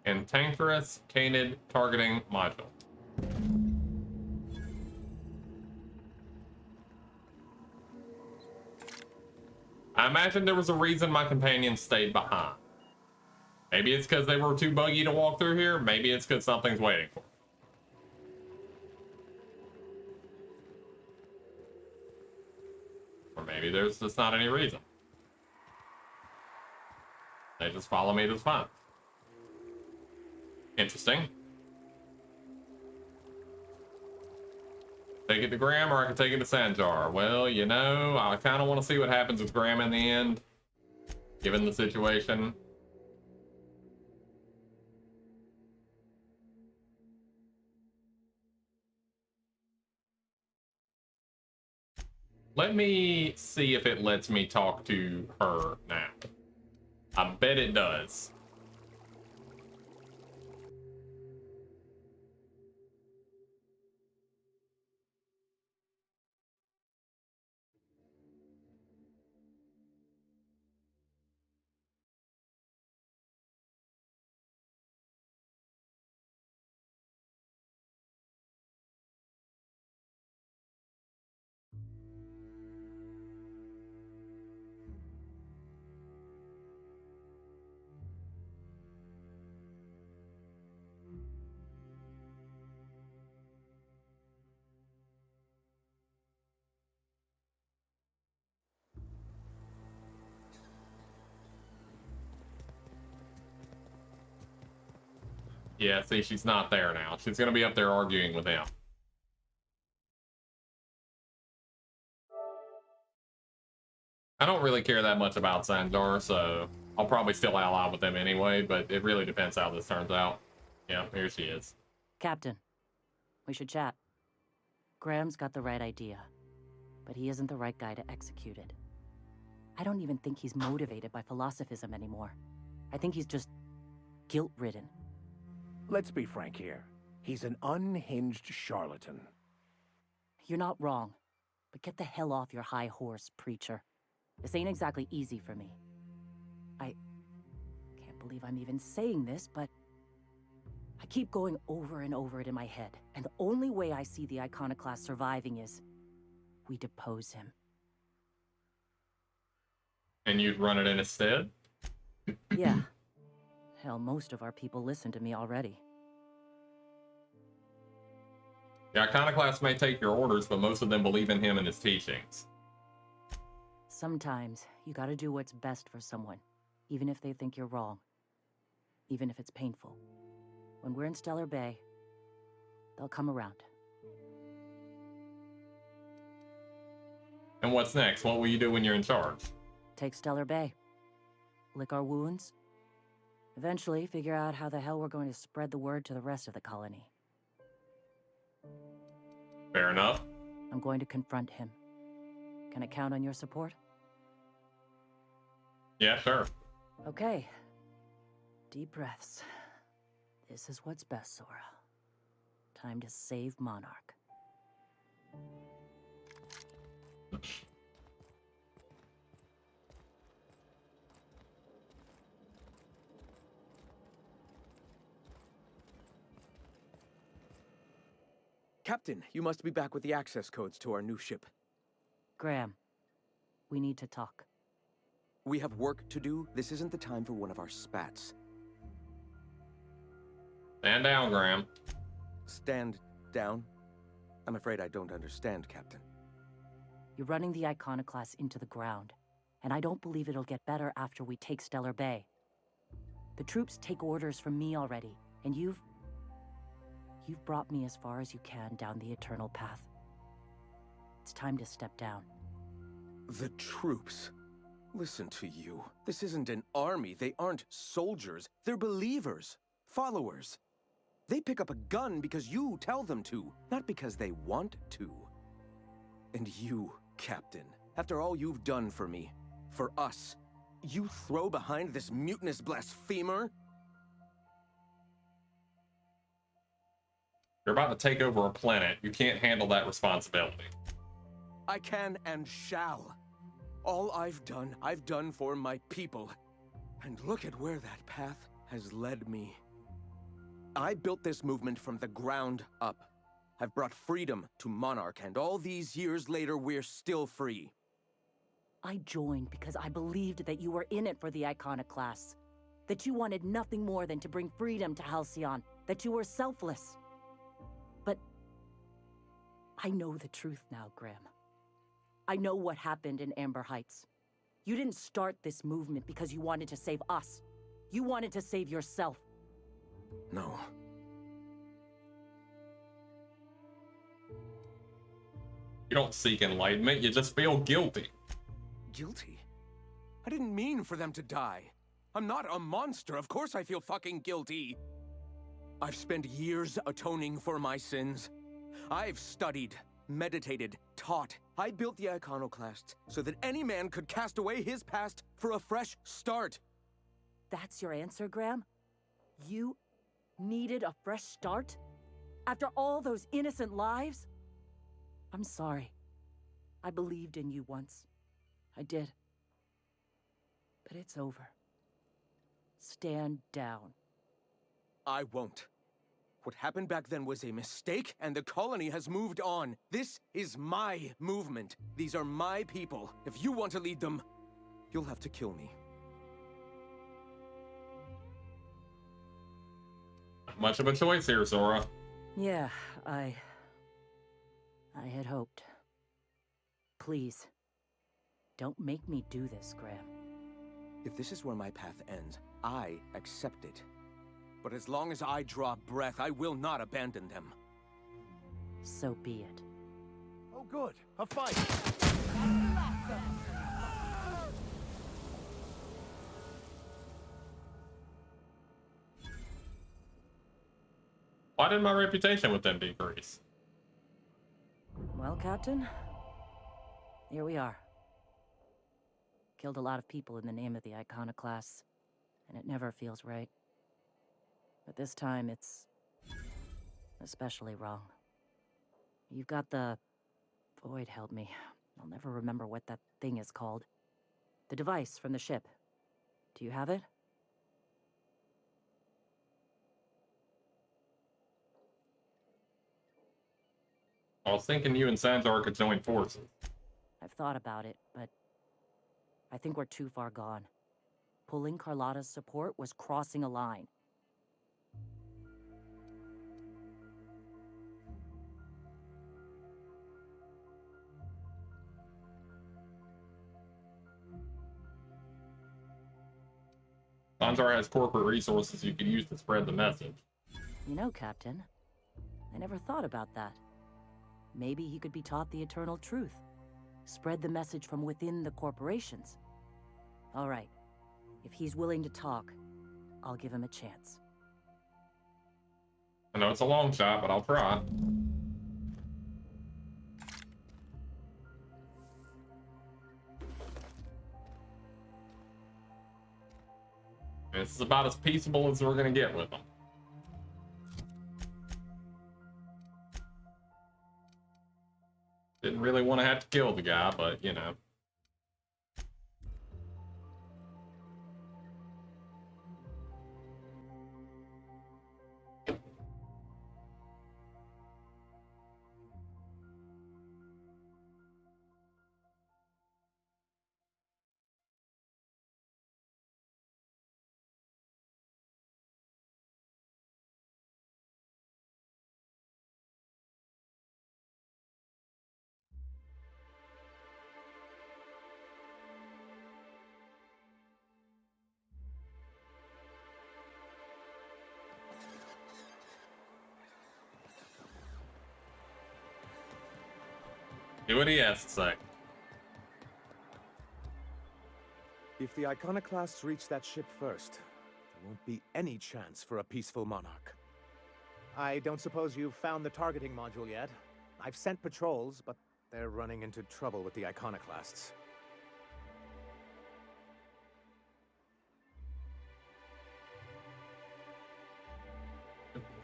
Cantankerous Canid targeting module. I imagine there was a reason my companions stayed behind. Maybe it's because they were too buggy to walk through here. Maybe it's because something's waiting for them. Or maybe there's just not any reason. They just follow me to the spot. Interesting. Take it to Graham, or I can take it to Sanjar. Well, you know, I kind of want to see what happens with Graham in the end, given the situation. Let me see if it lets me talk to her now. I bet it does. Yeah, see, she's not there now. She's gonna be up there arguing with him. I don't really care that much about Sanjar, so I'll probably still ally with them anyway, but it really depends how this turns out. Yeah, here she is. Captain, we should chat. Graham's got the right idea, but he isn't the right guy to execute it. I don't even think he's motivated by philosophism anymore. I think he's just guilt-ridden. Let's be frank here. He's an unhinged charlatan. You're not wrong, But get the hell off your high horse, preacher. This ain't exactly easy for me. I can't believe I'm even saying this, but I keep going over and over it in my head, and the only way I see the Iconoclast surviving is we depose him. And you'd run it in instead? Yeah. Hell, most of our people listen to me already. The Iconoclast may take your orders, but most of them believe in him and his teachings. Sometimes you gotta do what's best for someone, even if they think you're wrong. Even if it's painful. When we're in Stellar Bay, they'll come around. And what's next? What will you do when you're in charge? Take Stellar Bay. Lick our wounds. Eventually, figure out how the hell we're going to spread the word to the rest of the colony. Fair enough. I'm going to confront him. Can I count on your support? Yeah, sure. Okay. Deep breaths. This is what's best, Sora. Time to save Monarch. Captain, you must be back with the access codes to our new ship. Graham, we need to talk. We have work to do. This isn't the time for one of our spats. Stand down, Graham. Stand down? I'm afraid I don't understand, Captain. You're running the Iconoclast into the ground, and I don't believe it'll get better after we take Stellar Bay. The troops take orders from me already, and you've brought me as far as you can down the eternal path. It's time to step down. The troops? Listen to you. This isn't an army. They aren't soldiers. They're believers. Followers. They pick up a gun because you tell them to, not because they want to. And you, Captain, after all you've done for me, for us, you throw behind this mutinous blasphemer? You're about to take over a planet. You can't handle that responsibility. I can and shall. All I've done for my people. And look at where that path has led me. I built this movement from the ground up. I've brought freedom to Monarch, and all these years later, we're still free. I joined because I believed that you were in it for the Iconoclasts. That you wanted nothing more than to bring freedom to Halcyon. That you were selfless. But I know the truth now, Graham. I know what happened in Amber Heights. You didn't start this movement because you wanted to save us. You wanted to save yourself. No. You don't seek enlightenment, you just feel guilty. Guilty? I didn't mean for them to die. I'm not a monster. Of course I feel fucking guilty. I've spent years atoning for my sins. I've studied, meditated, taught. I built the Iconoclasts so that any man could cast away his past for a fresh start. That's your answer, Graham? You needed a fresh start? After all those innocent lives? I'm sorry. I believed in you once. I did. But it's over. Stand down. I won't. What happened back then was a mistake, and the colony has moved on. This is my movement. These are my people. If you want to lead them, you'll have to kill me. Not much of a choice here, Zora. Yeah, I had hoped. Please, don't make me do this, Graham. If this is where my path ends, I accept it. But as long as I draw breath, I will not abandon them. So be it. Oh, good. A fight. Why did my reputation with them decrease? Well, Captain, here we are. Killed a lot of people in the name of the Iconoclasts, and it never feels right. But this time, it's especially wrong. You've got the Void help me. I'll never remember what that thing is called. The device from the ship. Do you have it? I was thinking you and Sanzar could join forces. I've thought about it, but I think we're too far gone. Pulling Carlotta's support was crossing a line. Sanzar has corporate resources you could use to spread the message. You know, Captain, I never thought about that. Maybe he could be taught the eternal truth. Spread the message from within the corporations. All right. If he's willing to talk, I'll give him a chance. I know it's a long shot, but I'll try. This is about as peaceable as we're gonna get with them. Didn't really want to have to kill the guy, but you know. Do what he has to say. If the Iconoclasts reach that ship first, there won't be any chance for a peaceful monarch. I don't suppose you've found the targeting module yet. I've sent patrols, but they're running into trouble with the Iconoclasts.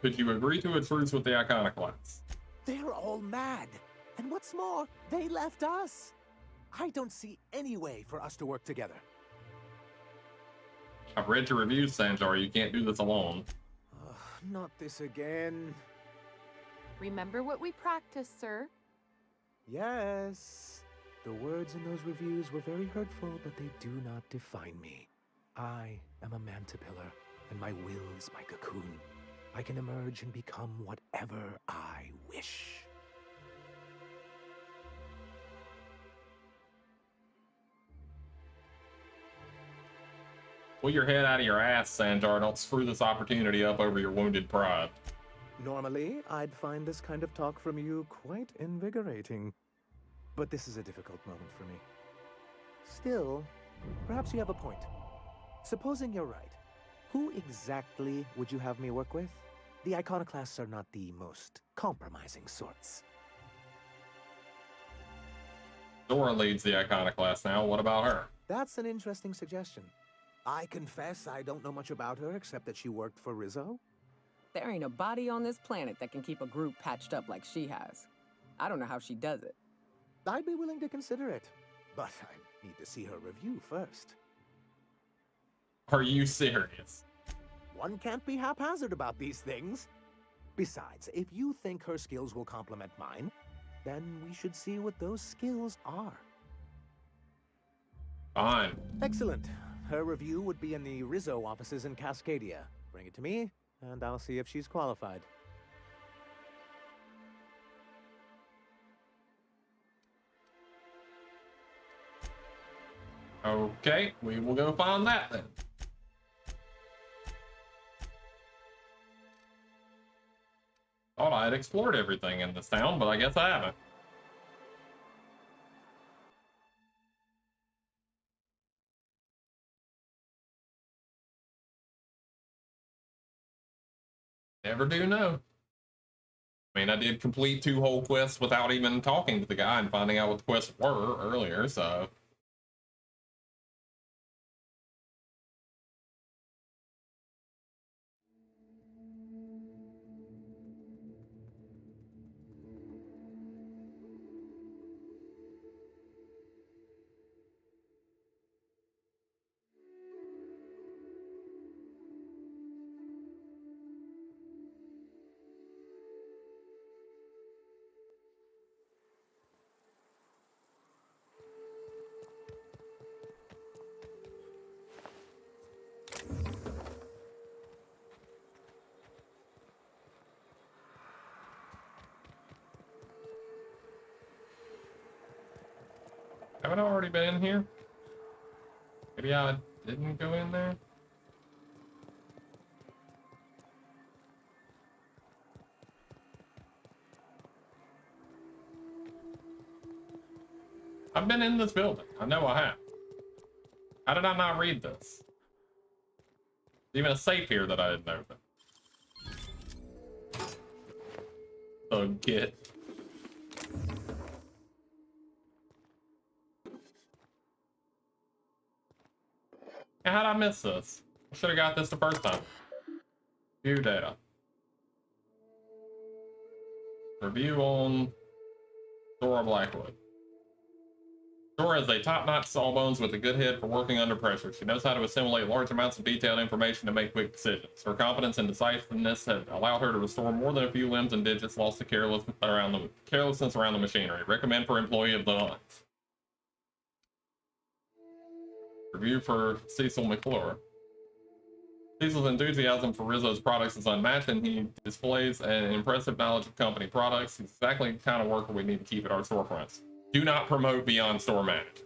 Could you agree to a truce with the Iconoclasts? They're all mad. And what's more, they left us. I don't see any way for us to work together. I've read your reviews, Sanzar. You can't do this alone. Not this again. Remember what we practiced, sir. Yes. The words in those reviews were very hurtful, but they do not define me. I am a mantipillar, and my will is my cocoon. I can emerge and become whatever I wish. Pull your head out of your ass, Sanzar. Don't screw this opportunity up over your wounded pride. Normally, I'd find this kind of talk from you quite invigorating. But this is a difficult moment for me. Still, perhaps you have a point. Supposing you're right, who exactly would you have me work with? The Iconoclasts are not the most compromising sorts. Dora leads the Iconoclast now. What about her? That's an interesting suggestion. I confess I don't know much about her except that she worked for Rizzo. There ain't a body on this planet that can keep a group patched up like she has. I don't know how she does it. I'd be willing to consider it, but I need to see her review first. Are you serious? One can't be haphazard about these things. Besides, if you think her skills will complement mine, then we should see what those skills are. Fine. Excellent. Her review would be in the Rizzo offices in Cascadia. Bring it to me, and I'll see if she's qualified. Okay, we will go find that then. Thought I had explored everything in this town, but I guess I haven't. Never do know. I mean, I did complete 2 whole quests without even talking to the guy and finding out what the quests were earlier, so... Haven't I already been in here? Maybe I didn't go in there? I've been in this building. I know I have. How did I not read this? There's even a safe here that I didn't open. So get. Yeah, how'd I miss this? I should have got this the first time. View data. Review on Dora Blackwood. Dora is a top-notch sawbones with a good head for working under pressure. She knows how to assimilate large amounts of detailed information to make quick decisions. Her competence and decisiveness have allowed her to restore more than a few limbs and digits lost to carelessness around the machinery. Recommend for Employee of the Month. Review for Cecil McClure. Cecil's enthusiasm for Rizzo's products is unmatched, and he displays an impressive knowledge of company products. He's exactly the kind of worker we need to keep at our storefronts. Do not promote beyond store manager.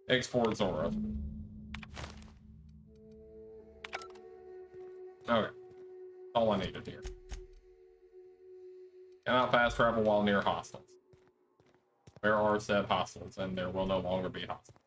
Export Zora. Okay. All I needed here. Cannot fast travel while near hostiles. Where are said hostiles? And there will no longer be hostiles.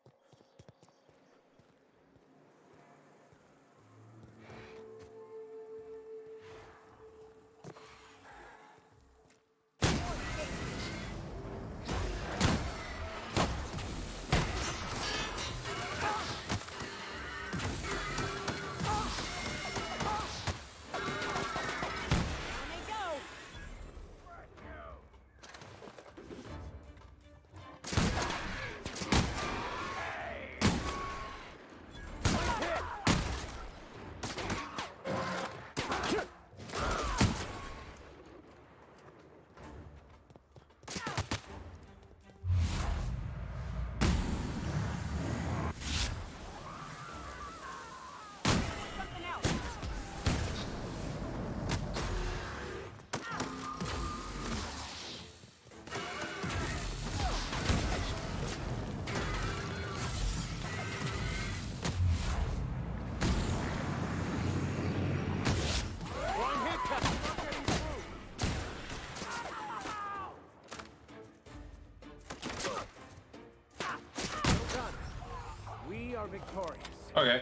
Victorious. Okay.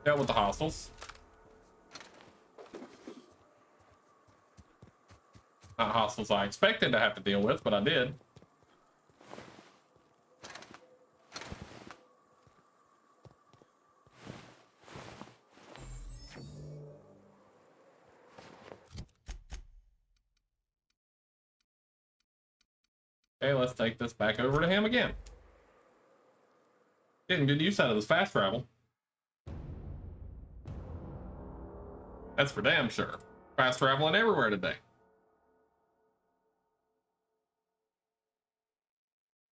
Dealt with the hostiles. Not hostiles I expected to have to deal with, but I did. Okay, let's take this back over to him again. Getting good use out of this fast travel. That's for damn sure. Fast traveling everywhere today.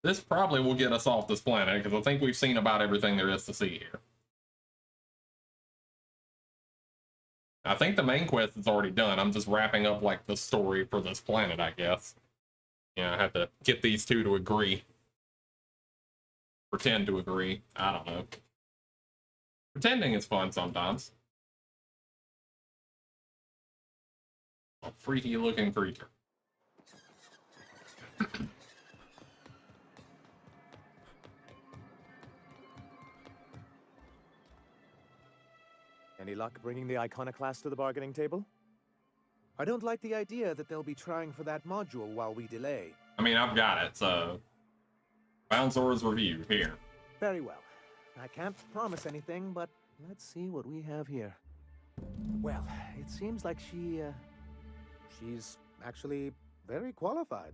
This probably will get us off this planet, because I think we've seen about everything there is to see here. I think the main quest is already done. I'm just wrapping up like the story for this planet, I guess. Yeah, I have to get these two to agree. Pretend to agree. I don't know. Pretending is fun sometimes. A freaky looking creature. Any luck bringing the Iconoclast to the bargaining table? I don't like the idea that they'll be trying for that module while we delay. I mean, I've got it, so... Found Zora's review here. Very well. I can't promise anything, but let's see what we have here. Well, it seems like she's actually very qualified.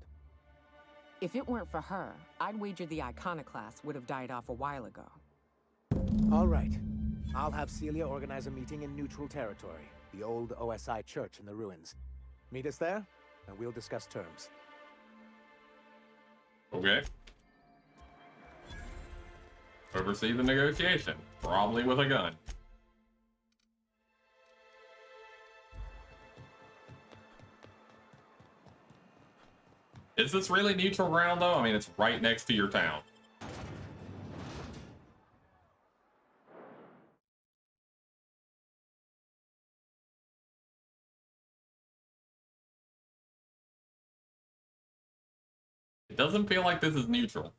If it weren't for her, I'd wager the Iconoclast would have died off a while ago. All right. I'll have Celia organize a meeting in neutral territory, the old OSI church in the ruins. Meet us there, and we'll discuss terms. Okay. Oversee the negotiation, probably with a gun. Is this really neutral ground, though? I mean, it's right next to your town. It doesn't feel like this is neutral.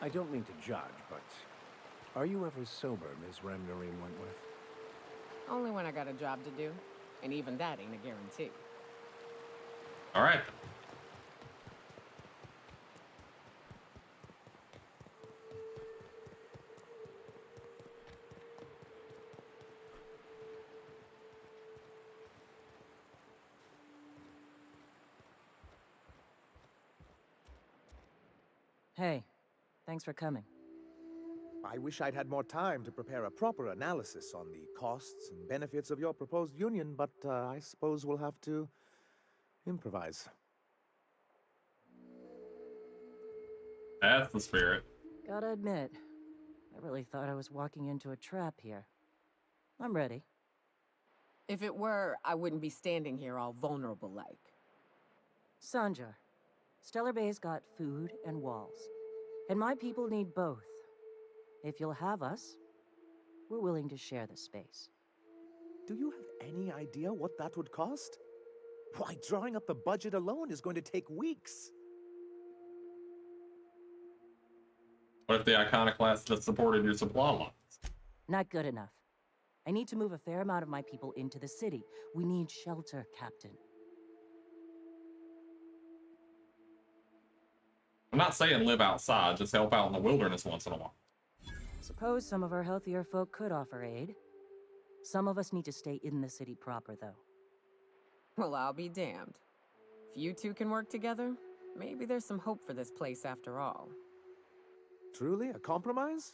I don't mean to judge, but are you ever sober, Miss Remnorine Wentworth? Only when I got a job to do, and even that ain't a guarantee. All right. Hey, thanks for coming. I wish I'd had more time to prepare a proper analysis on the costs and benefits of your proposed union, but I suppose we'll have to improvise. That's the spirit. Gotta admit, I really thought I was walking into a trap here. I'm ready. If it were, I wouldn't be standing here all vulnerable like. Sanjar, Stellar Bay's got food and walls, and my people need both. If you'll have us, we're willing to share the space. Do you have any idea what that would cost? Why, drawing up the budget alone is going to take weeks. What if the iconoclasts that supported your supply lines? Not good enough. I need to move a fair amount of my people into the city. We need shelter, Captain. I'm not saying live outside, just help out in the wilderness once in a while. Suppose some of our healthier folk could offer aid. Some of us need to stay in the city proper, though. Well, I'll be damned. If you two can work together, maybe there's some hope for this place after all. Truly, a compromise?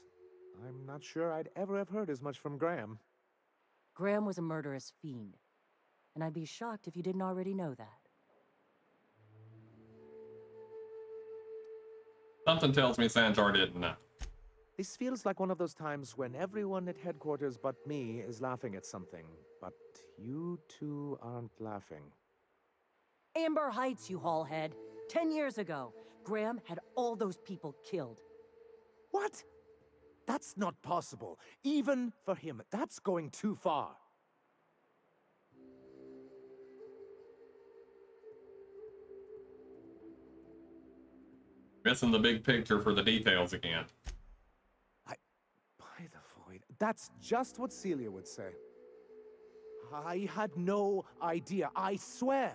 I'm not sure I'd ever have heard as much from Graham. Graham was a murderous fiend, and I'd be shocked if you didn't already know that. Something tells me Sanjar didn't know. This feels like one of those times when everyone at headquarters but me is laughing at something, but you two aren't laughing. Amber Heights, you haulhead. 10 years ago, Graham had all those people killed. What? That's not possible. Even for him, that's going too far. Missing the big picture for the details again. By the void, that's just what Celia would say. I had no idea, I swear.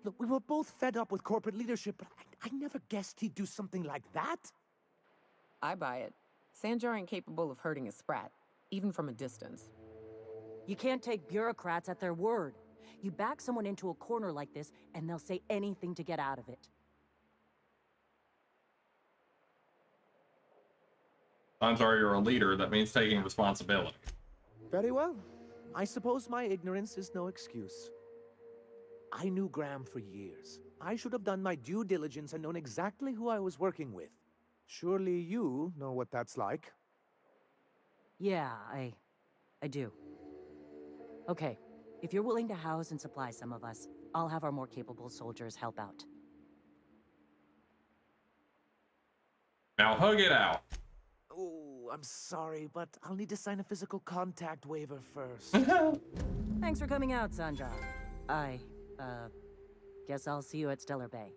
Look, we were both fed up with corporate leadership, but I never guessed he'd do something like that. I buy it. Sanjar ain't capable of hurting a sprat, even from a distance. You can't take bureaucrats at their word. You back someone into a corner like this, and they'll say anything to get out of it. Sanjar, you're a leader. That means taking responsibility. Very well. I suppose my ignorance is no excuse. I knew Graham for years. I should have done my due diligence and known exactly who I was working with. Surely you know what that's like. Yeah, I do. Okay, if you're willing to house and supply some of us, I'll have our more capable soldiers help out. Now hug it out. Oh, I'm sorry, but I'll need to sign a physical contact waiver first. Thanks for coming out, Sanjar. Guess I'll see you at Stellar Bay.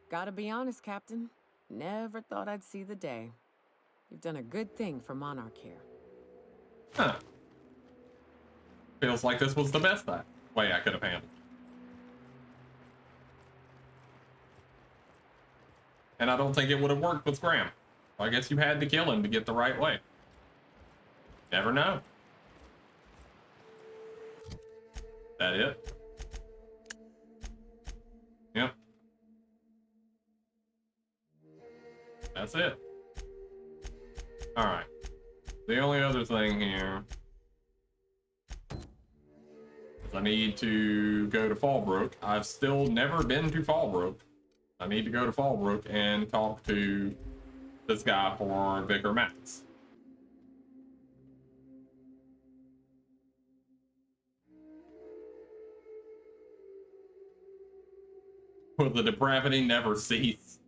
Gotta be honest, Captain. Never thought I'd see the day. You've done a good thing for Monarch here. Huh. Feels like this was the best way I could have handled it. And I don't think it would have worked with Graham. I guess you had to kill him to get the right way. Never know. That it? Yep. That's it. Alright. The only other thing here is I need to go to Fallbrook. I've still never been to Fallbrook. I need to go to Fallbrook and talk to this guy for Vicar Max. Will the depravity never cease?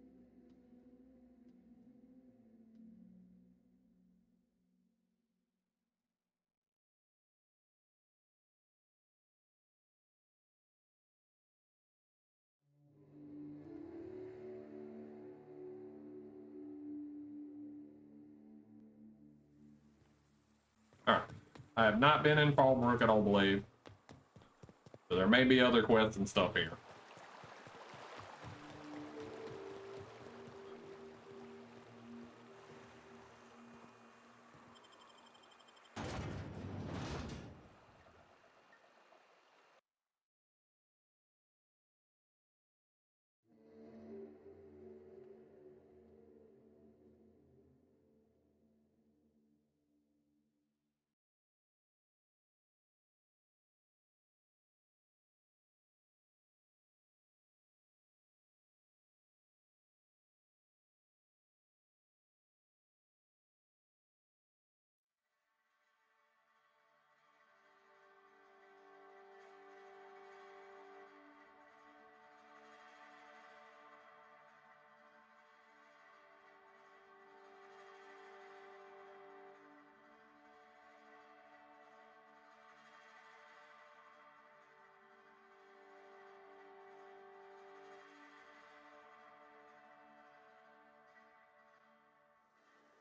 Alright. I have not been in Fallbrook, I don't believe. So there may be other quests and stuff here.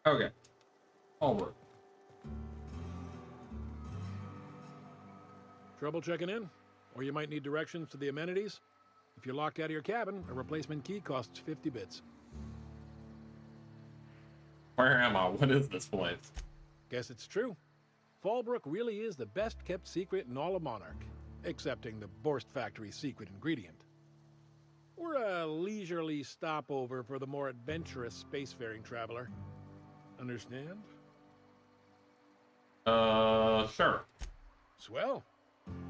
Okay. Fallbrook. Trouble checking in? Or you might need directions to the amenities? If you're locked out of your cabin, a replacement key costs 50 bits. Where am I? What is this place? Guess it's true. Fallbrook really is the best kept secret in all of Monarch, excepting the Borst Factory's secret ingredient. We're a leisurely stopover for the more adventurous spacefaring traveler. Understand? Sure. Swell.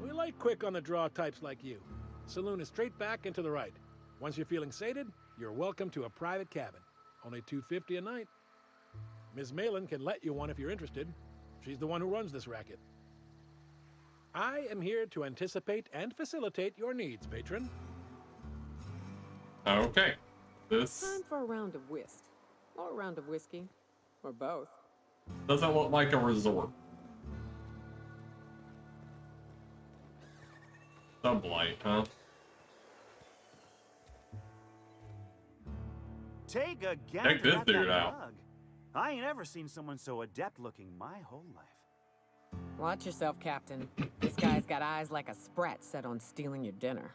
We like quick on the draw types like you. Saloon is straight back and to the right. Once you're feeling sated, you're welcome to a private cabin. Only $250 a night. Ms. Malin can let you one if you're interested. She's the one who runs this racket. I am here to anticipate and facilitate your needs, patron. Okay. This Time for a round of whist. Or a round of whiskey. Or both. doesn't look like a resort. Sublight, huh? Take a Check gander this at dude that out. rug. I ain't ever seen someone so adept looking my whole life. Watch yourself, Captain. This guy's got eyes like a sprat set on stealing your dinner.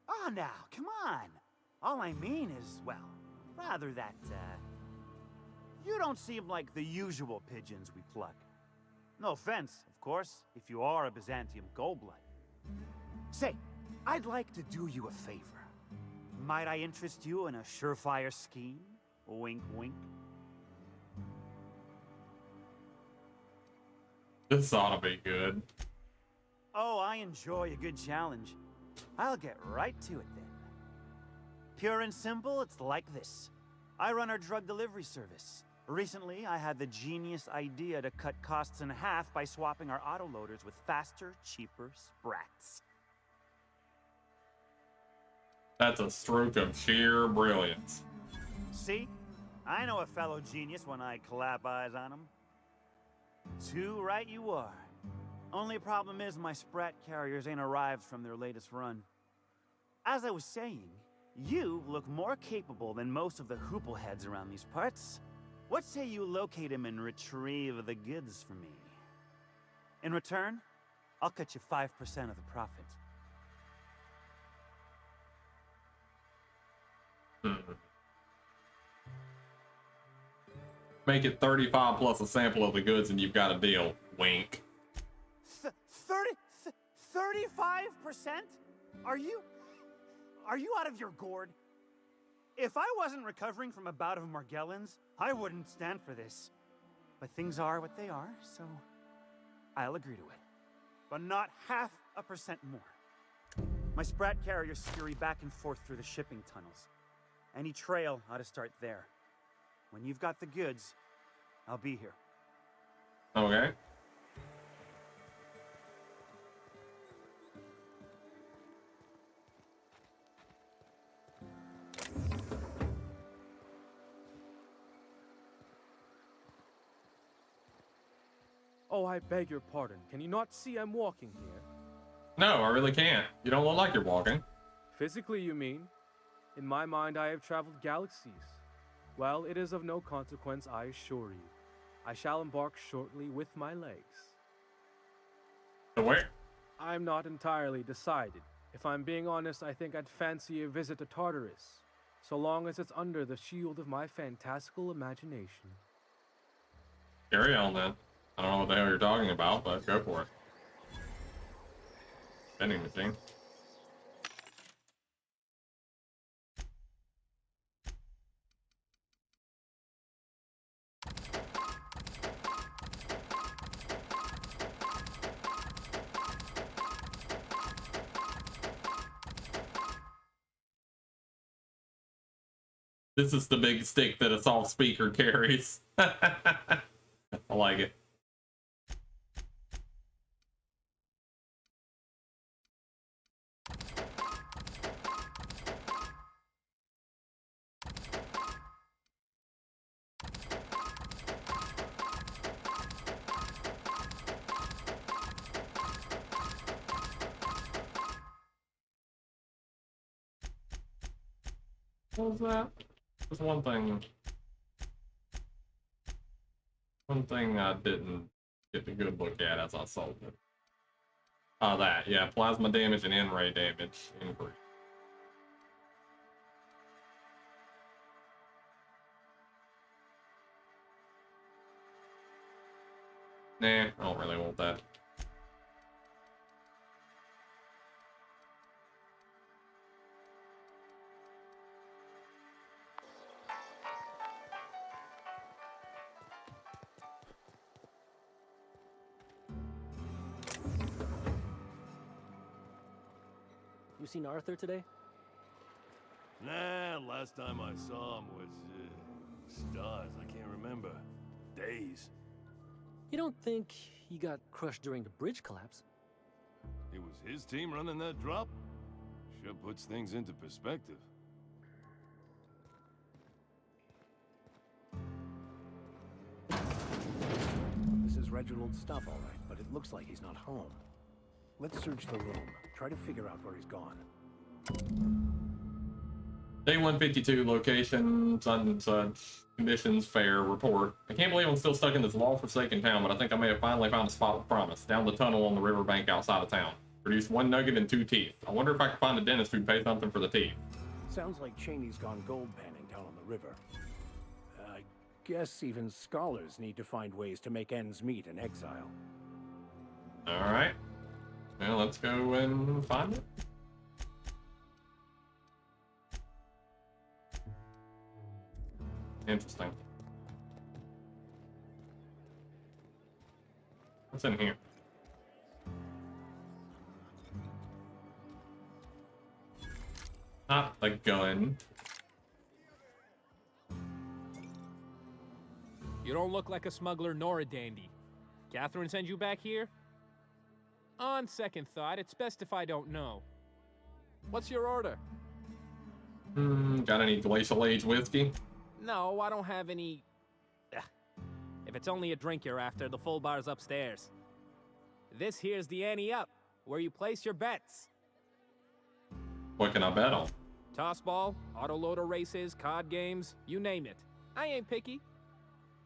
Ah, now, come on. All I mean is, well, rather that, you don't seem like the usual pigeons we pluck. No offense, of course, if you are a Byzantium goldblood. Say, I'd like to do you a favor. Might I interest you in a surefire scheme? Wink, wink. This ought to be good. Oh, I enjoy a good challenge. I'll get right to it then. Pure and simple, it's like this. I run our drug delivery service. Recently, I had the genius idea to cut costs in half by swapping our autoloaders with faster, cheaper sprats. That's a stroke of sheer brilliance. See? I know a fellow genius when I clap eyes on him. Too right you are. Only problem is my sprat carriers ain't arrived from their latest run. As I was saying, you look more capable than most of the hoople heads around these parts. What say you locate him and retrieve the goods for me? In return, I'll cut you 5% of the profit. Make it 35 plus a sample of the goods and you've got a deal. Wink. 35%? Are you out of your gourd? If I wasn't recovering from a bout of Margellans, I wouldn't stand for this. But things are what they are, so I'll agree to it. But not 0.5% more. My Sprat carriers scurry back and forth through the shipping tunnels. Any trail ought to start there. When you've got the goods, I'll be here. Okay. Oh, I beg your pardon. Can you not see I'm walking here? No, I really can't. You don't look like you're walking. Physically, you mean? In my mind, I have traveled galaxies. Well, it is of no consequence, I assure you. I shall embark shortly with my legs. So where? I'm not entirely decided. If I'm being honest, I think I'd fancy a visit to Tartarus, so long as it's under the shield of my fantastical imagination. Carry on then. I don't know what the hell you're talking about, but go for it. Vending machine. This is the big stick that a soft speaker carries. I like it. What was that? There's one thing. One thing I didn't get the good look at as I sold it. That, yeah, plasma damage and in-ray damage increase. Nah, I don't really want that. You seen Arthur today? Nah, last time I saw him was, stars, I can't remember. Days. You don't think he got crushed during the bridge collapse? It was his team running that drop? Sure puts things into perspective. This is Reginald's stuff, all right, but it looks like he's not home. Let's search the room. Try to figure out where he's gone. Day 152, location, such and such, conditions, fair, report. I can't believe I'm still stuck in this law-forsaken town, but I think I may have finally found a spot with promise. Down the tunnel on the riverbank outside of town. Produced 1 nugget and 2 teeth. I wonder if I can find a dentist who'd pay something for the teeth. Sounds like Cheney's gone gold panning down on the river. I guess even scholars need to find ways to make ends meet in exile. Alright. Well, let's go and find it. Interesting. What's in here? Not the gun. You don't look like a smuggler nor a dandy. Catherine sent you back here? On second thought, it's best if I don't know. What's your order? Got any glacial age whiskey? No, I don't have any... Ugh. If it's only a drink you're after, the full bar's upstairs. This here's the ante up, where you place your bets. What can I bet on? Toss ball, autoloader races, card games, you name it. I ain't picky.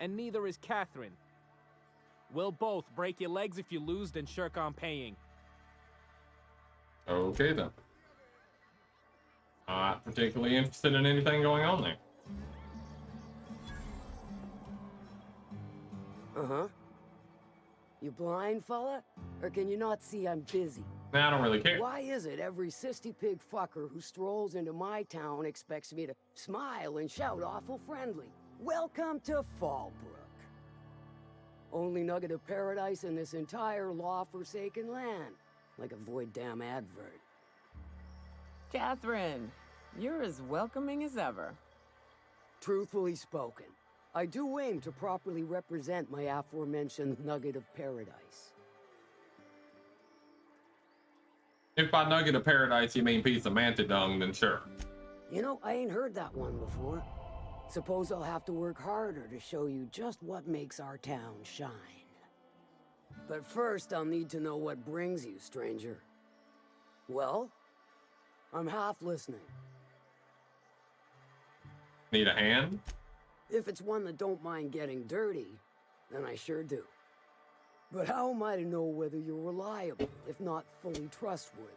And neither is Catherine. We'll both break your legs if you lose, then shirk on paying. Okay then. Not particularly interested in anything going on there. Uh-huh. You blind, fella? Or can you not see I'm busy? Nah, I don't really care. Why is it every sissy pig fucker who strolls into my town expects me to smile and shout awful friendly? Welcome to Fallbrook. Only nugget of paradise in this entire law-forsaken land. Like a void damn advert. Catherine, you're as welcoming as ever. Truthfully spoken, I do aim to properly represent my aforementioned nugget of paradise. If by nugget of paradise you mean piece of manta dung, then sure. You know, I ain't heard that one before. Suppose I'll have to work harder to show you just what makes our town shine. But first, I'll need to know what brings you, stranger. Well, I'm half listening. Need a hand? If it's one that don't mind getting dirty, then I sure do. But how am I to know whether you're reliable, if not fully trustworthy?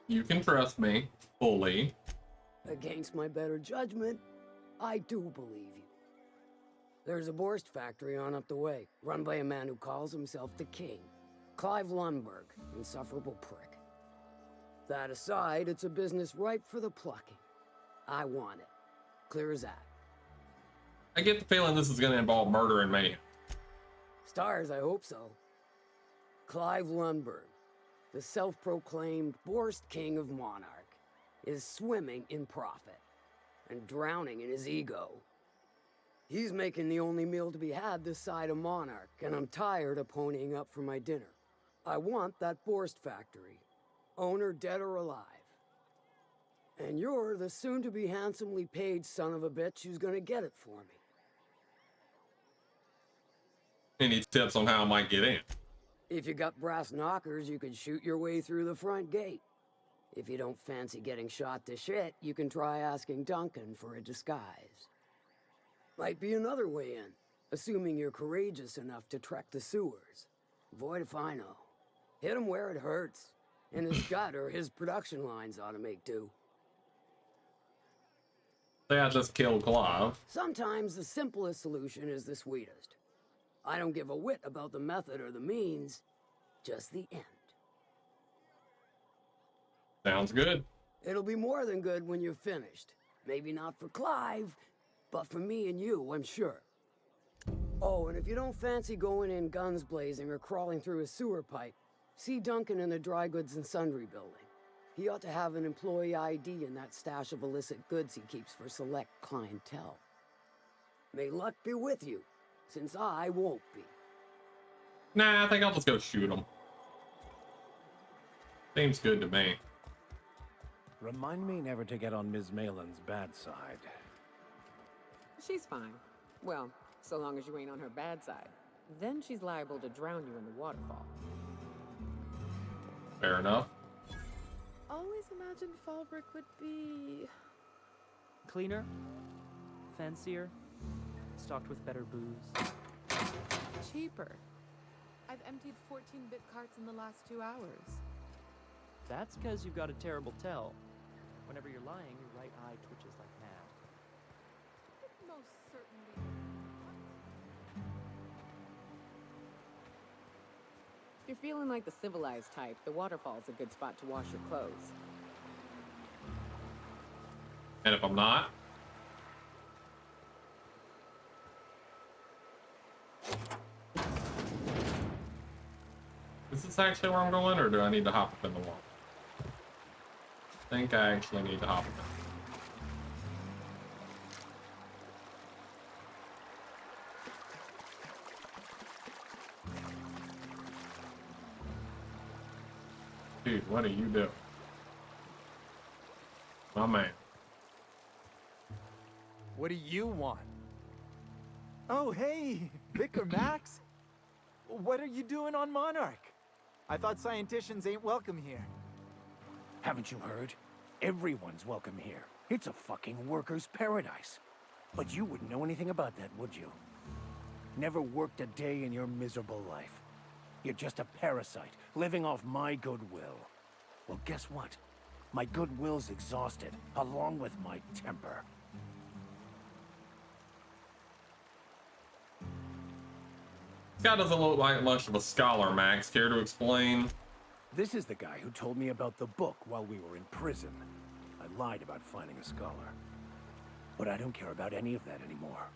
You can trust me, fully. Against my better judgment, I do believe you. There's a Borst factory on up the way, run by a man who calls himself the King. Clive Lundberg, insufferable prick. That aside, it's a business ripe for the plucking. I want it. Clear as that. I get the feeling this is going to involve murder and mayhem. Stars, I hope so. Clive Lundberg, the self-proclaimed Borst King of Monarch, is swimming in profit and drowning in his ego. He's making the only meal to be had this side of Monarch, and I'm tired of ponying up for my dinner. I want that Borst factory, owner dead or alive. And you're the soon-to-be handsomely paid son of a bitch who's gonna get it for me. Any tips on how I might get in? If you got brass knockers, you could shoot your way through the front gate. If you don't fancy getting shot to shit, you can try asking Duncan for a disguise. Might be another way in, assuming you're courageous enough to trek the sewers. Void if I know. Hit him where it hurts. And his gut or his production lines ought to make do. Say I just killed Clive. Sometimes the simplest solution is the sweetest. I don't give a whit about the method or the means, just the end. Sounds good. It'll be more than good when you're finished. Maybe not for Clive, but for me and you, I'm sure. Oh, and if you don't fancy going in guns blazing or crawling through a sewer pipe, see Duncan in the dry goods and sundry building. He ought to have an employee ID in that stash of illicit goods he keeps for select clientele. May luck be with you, since I won't be. Nah, I think I'll just go shoot him. Seems good to me. Remind me never to get on Ms. Malin's bad side. She's fine. Well, so long as you ain't on her bad side. Then she's liable to drown you in the waterfall. Fair enough. Always imagined Fallbrook would be... Cleaner, fancier, stocked with better booze. cheaper. I've emptied 14-bit carts in the last 2 hours. That's because you've got a terrible tell. Whenever you're lying, your right eye twitches like mad. It most certainly If you're feeling like the civilized type, the waterfall's a good spot to wash your clothes. And if I'm not? Is this actually where I'm going, or do I need to hop up in the water? I think I actually need to hop up in. Dude, what are you doing? My man. What do you want? Oh, hey, Vicar Max. What are you doing on Monarch? I thought scienticians ain't welcome here. Haven't you heard? Everyone's welcome here. It's a fucking worker's paradise. But you wouldn't know anything about that, would you? Never worked a day in your miserable life. You're just a parasite, living off my goodwill. Well, guess what? My goodwill's exhausted, along with my temper. This guy doesn't look like much of a scholar, Max. Care to explain? This is the guy who told me about the book while we were in prison. I lied about finding a scholar. But I don't care about any of that anymore.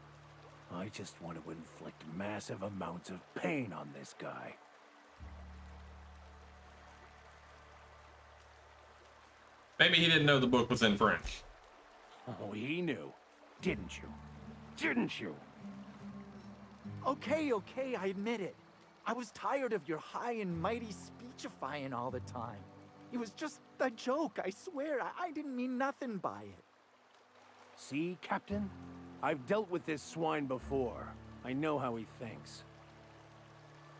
I just want to inflict massive amounts of pain on this guy. Maybe he didn't know the book was in French. Oh, he knew. Didn't you? Didn't you? Okay, I admit it. I was tired of your high and mighty speechifying all the time. It was just a joke, I swear. I didn't mean nothing by it. See, Captain? I've dealt with this swine before. I know how he thinks.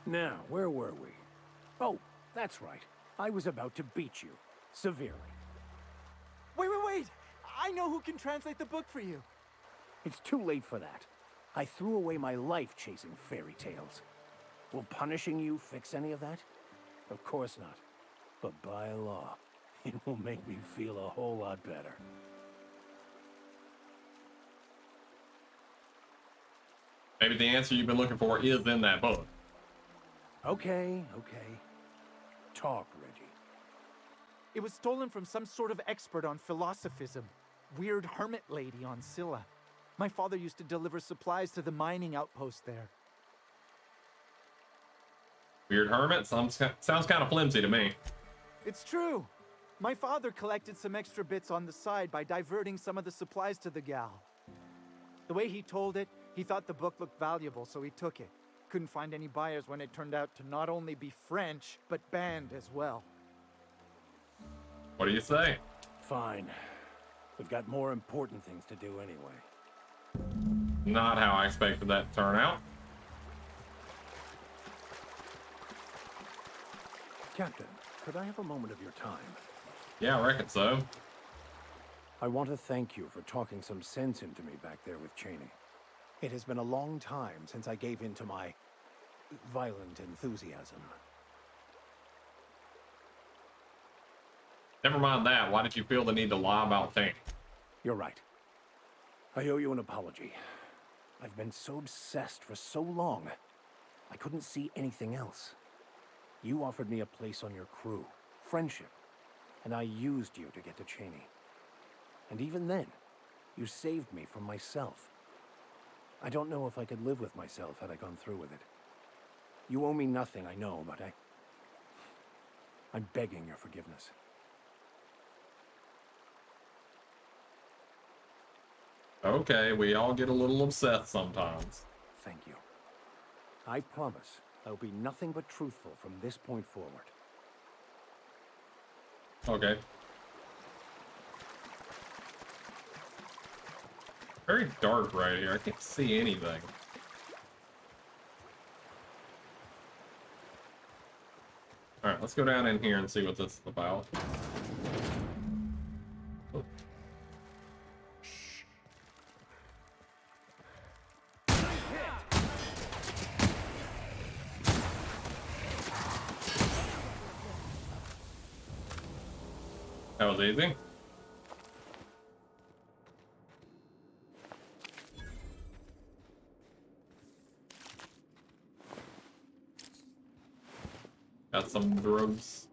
Now, where were we? Oh, that's right. I was about to beat you. Severely. Wait! I know who can translate the book for you. It's too late for that. I threw away my life chasing fairy tales. Will punishing you fix any of that? Of course not. But by law, it will make me feel a whole lot better. Maybe the answer you've been looking for is in that book. Okay. Talk, Reggie. It was stolen from some sort of expert on philosophism. Weird hermit lady on Scylla. My father used to deliver supplies to the mining outpost there. Weird hermit? Sounds kind of flimsy to me. It's true. My father collected some extra bits on the side by diverting some of the supplies to the gal. The way he told it, he thought the book looked valuable, so he took it. Couldn't find any buyers when it turned out to not only be French, but banned as well. What do you say? Fine. We've got more important things to do anyway. Not how I expected that to turn out. Captain, could I have a moment of your time? Yeah, I reckon so. I want to thank you for talking some sense into me back there with Cheney. It has been a long time since I gave in to my violent enthusiasm. Never mind that. Why did you feel the need to lie about things? You're right. I owe you an apology. I've been so obsessed for so long, I couldn't see anything else. You offered me a place on your crew, friendship, and I used you to get to Cheney. And even then, you saved me from myself. I don't know if I could live with myself had I gone through with it. You owe me nothing, I know, but I'm begging your forgiveness. Okay, we all get a little obsessed sometimes. Thank you. I promise I'll be nothing but truthful from this point forward. Okay. Very dark right here. I can't see anything. Alright, let's go down in here and see what this is about. Oh. That was easy. Got some drugs.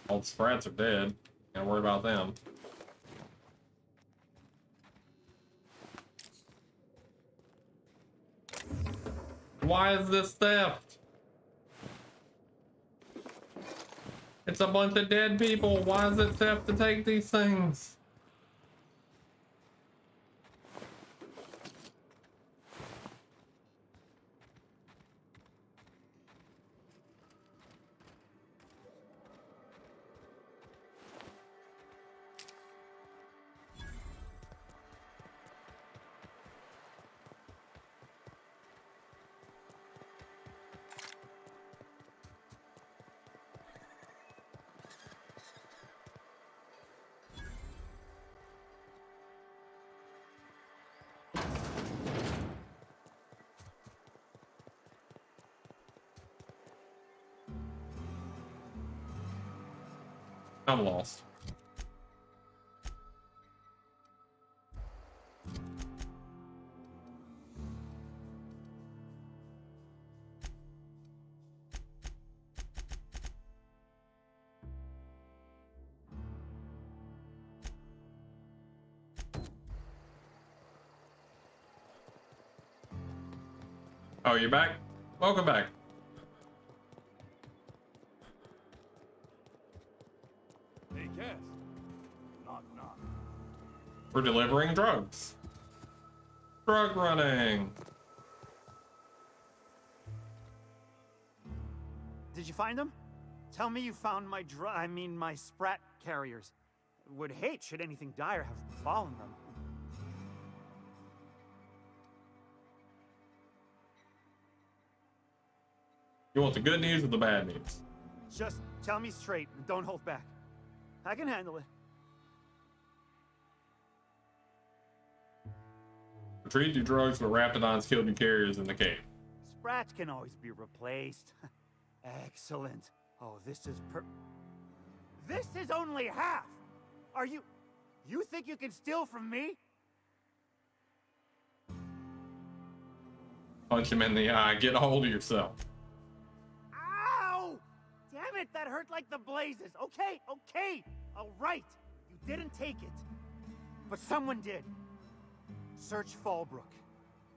All the sprats are dead. Can't worry about them. Why is this theft? It's a bunch of dead people. Why is it theft to take these things? I'm lost. Oh, you're back? Welcome back. Hey, Cass. Knock, knock. We're delivering drugs. Drug running. Did you find them? Tell me you found my my sprat carriers. Would hate should anything dire have befallen them. You want the good news or the bad news? Just tell me straight and don't hold back. I can handle it. Retrieved your drugs, but Raptidons killed your carriers in the cave. Sprats can always be replaced. Excellent. Oh, this is only half! Are you think you can steal from me? Punch him in the eye. Get a hold of yourself. Ow! Damn it, that hurt like the blazes. Okay, all right. You didn't take it. But someone did. Search Fallbrook.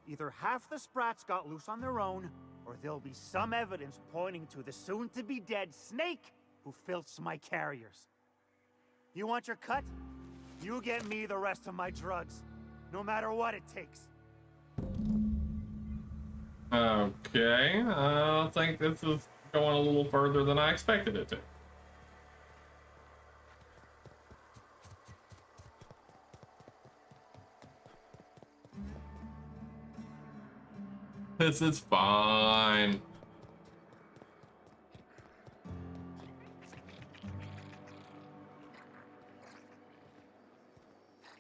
Either half the Sprats got loose on their own, or there'll be some evidence pointing to the soon-to-be-dead Snake who filched my carriers. You want your cut? You get me the rest of my drugs, no matter what it takes. Okay, I think this is going a little further than I expected it to. This is fine.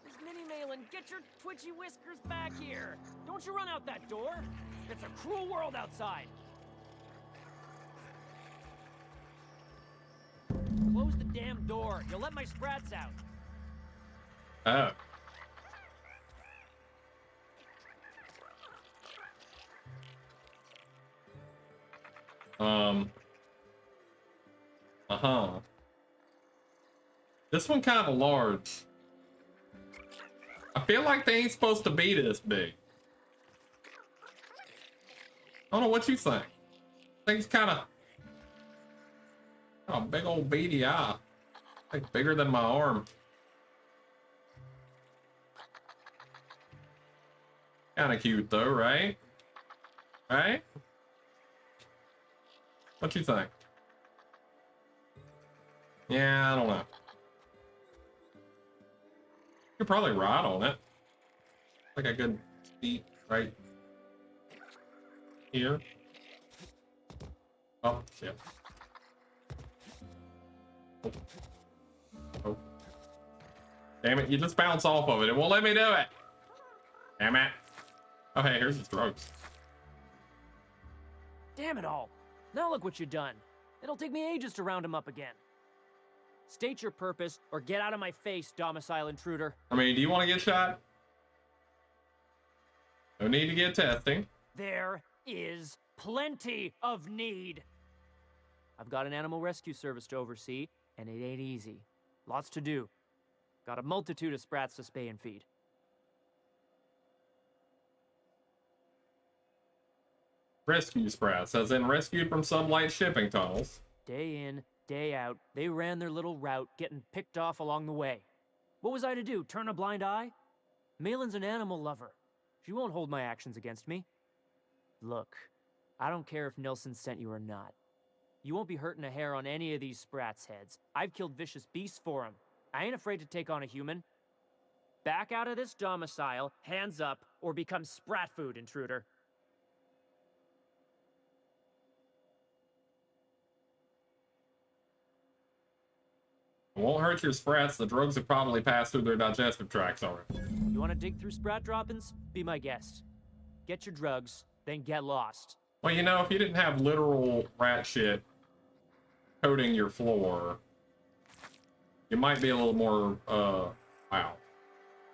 Miss Minnie Malin, get your twitchy whiskers back here. Don't you run out that door. It's a cruel world outside. Close the damn door. You'll let my sprats out. Oh. This one kind of large. I feel like they ain't supposed to be this big. I don't know what you think. I think it's kind of a big old beady eye. Like bigger than my arm. Kind of cute though, right? Right? What you think? Yeah, I don't know. You could probably ride on it. Like a good seat right here. Oh, shit. Oh. Oh. Damn it, you just bounce off of it. It won't let me do it. Damn it. Oh, hey, here's the drugs. Damn it all. Now look what you've done. It'll take me ages to round him up again. State your purpose, or get out of my face, domicile intruder. I mean, do you want to get shot? No need to get testing. There is plenty of need. I've got an animal rescue service to oversee, and it ain't easy. Lots to do. Got a multitude of sprats to spay and feed. Rescue sprats, as in rescued from sublight shipping tunnels. Day in, day out, they ran their little route, getting picked off along the way. What was I to do, turn a blind eye? Malin's an animal lover. She won't hold my actions against me. Look, I don't care if Nilsson sent you or not. You won't be hurting a hair on any of these sprats' heads. I've killed vicious beasts for them. I ain't afraid to take on a human. Back out of this domicile, hands up, or become sprat food, intruder. It won't hurt your sprats. The drugs have probably passed through their digestive tracts already. You want to dig through sprat droppings? Be my guest. Get your drugs, then get lost. Well, you know, if you didn't have literal rat shit coating your floor, you might be a little more,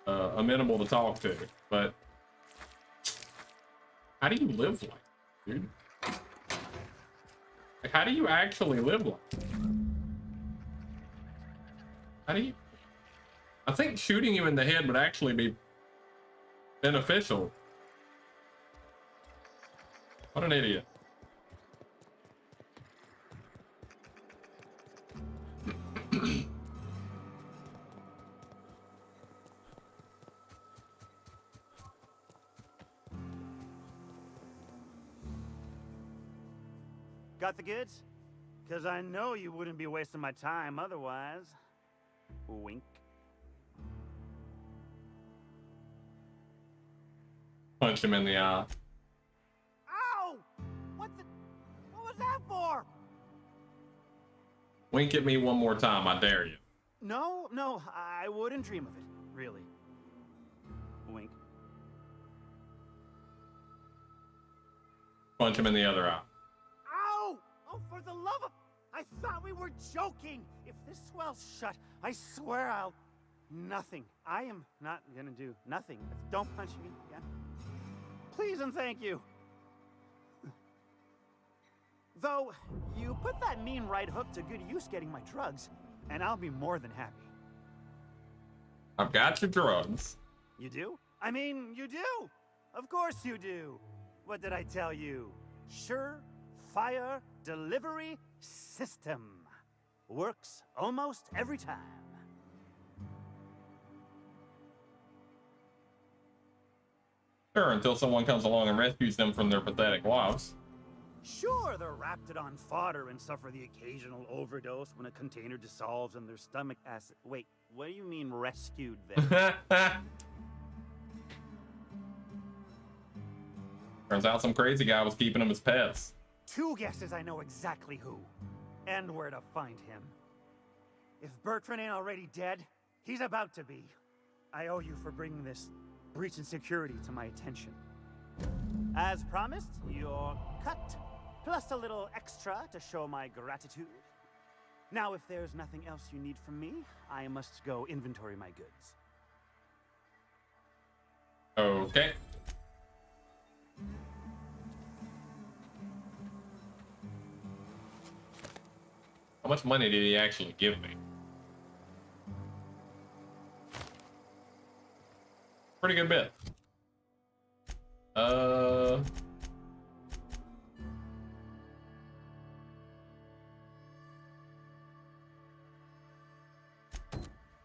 amenable to talk to. But how do you live like, dude? Like, how do you actually live like? How do you? I think shooting you in the head would actually be beneficial. What an idiot. Got the goods? Because I know you wouldn't be wasting my time otherwise. Wink. Punch him in the eye. Ow! What was that for? Wink at me one more time, I dare you. No, I wouldn't dream of it, really. Wink. Punch him in the other eye. Ow! Oh, for the love of... I thought we were joking! If this swell's shut, I swear I'll... Nothing. I am not gonna do nothing. Don't punch me again. Please and thank you. Though, you put that mean right hook to good use getting my drugs, and I'll be more than happy. I've got your drugs. You do? I mean, you do! Of course you do! What did I tell you? Sure-fire delivery system. Works almost every time. Sure, until someone comes along and rescues them from their pathetic lives. Sure, they're wrapped on fodder and suffer the occasional overdose when a container dissolves in their stomach acid. Wait, what do you mean rescued then? Turns out some crazy guy was keeping them as pets. 2 guesses, I know exactly who. And where to find him. If Bertrand ain't already dead, he's about to be. I owe you for bringing this breach in security to my attention. As promised, your cut, plus a little extra to show my gratitude. Now, if there's nothing else you need from me, I must go inventory my goods. Okay. How much money did he actually give me? Pretty good bit.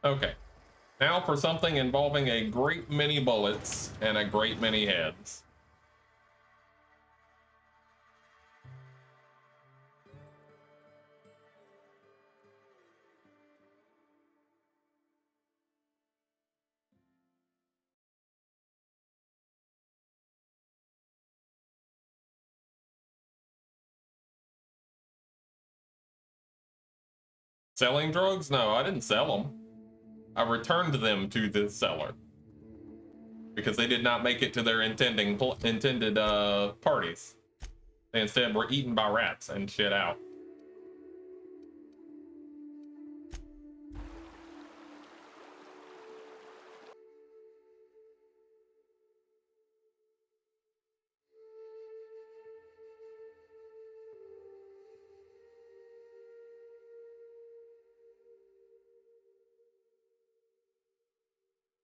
Okay. Now for something involving a great many bullets and a great many heads. Selling drugs? No, I didn't sell them. I returned them to the seller because they did not make it to their intended parties. They instead were eaten by rats and shit out.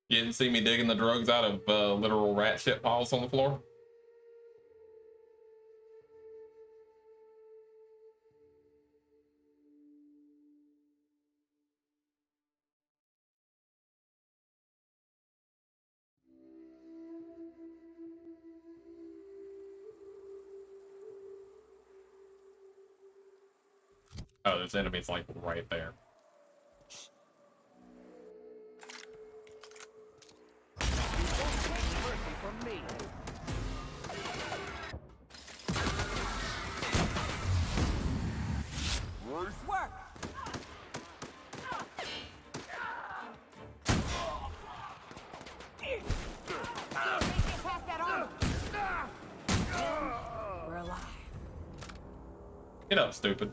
You didn't see me digging the drugs out of literal rat shit piles on the floor? Oh, there's enemies like right there. From me. Work! We're alive. Get up, stupid.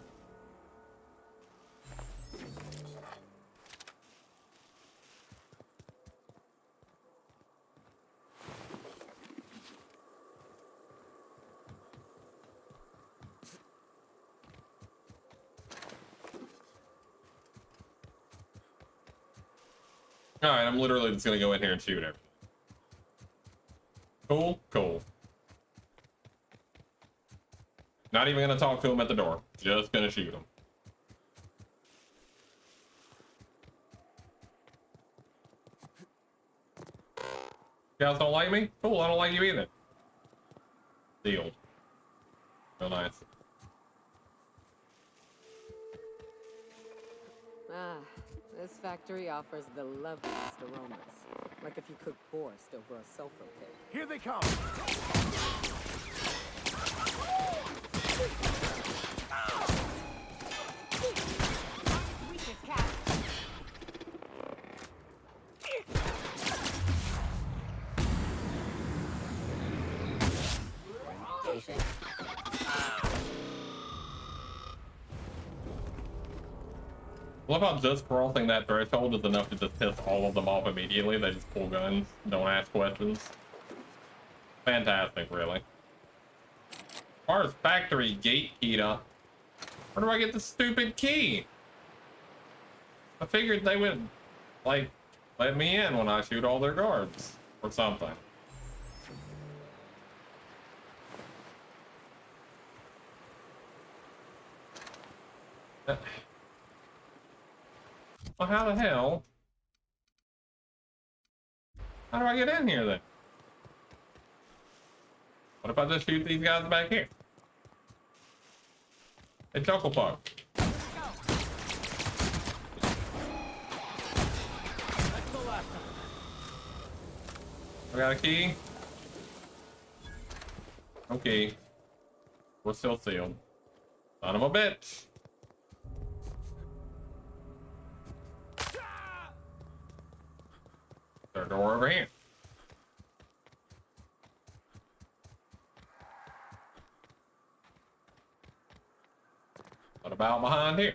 Alright, I'm literally just gonna go in here and shoot everything. Cool? Cool. Not even gonna talk to him at the door. Just gonna shoot him. You guys don't like me? Cool, I don't like you either. Deal. Real nice. Ah, this factory offers the loveliest aromas. Like if you cook borscht over a sulfur pit. Here they come! I love how just crossing that threshold is enough to just piss all of them off immediately. They just pull guns, don't ask questions. Fantastic, really. As far as factory gate keyed up, where do I get the stupid key? I figured they would, like, let me in when I shoot all their guards or something. Well, how the hell? How do I get in here then? What if I just shoot these guys back here? Hey, Chuckle Puck. I got a key. Okay. We're still sealed. Son of a bitch. There's a door over here. What about behind here?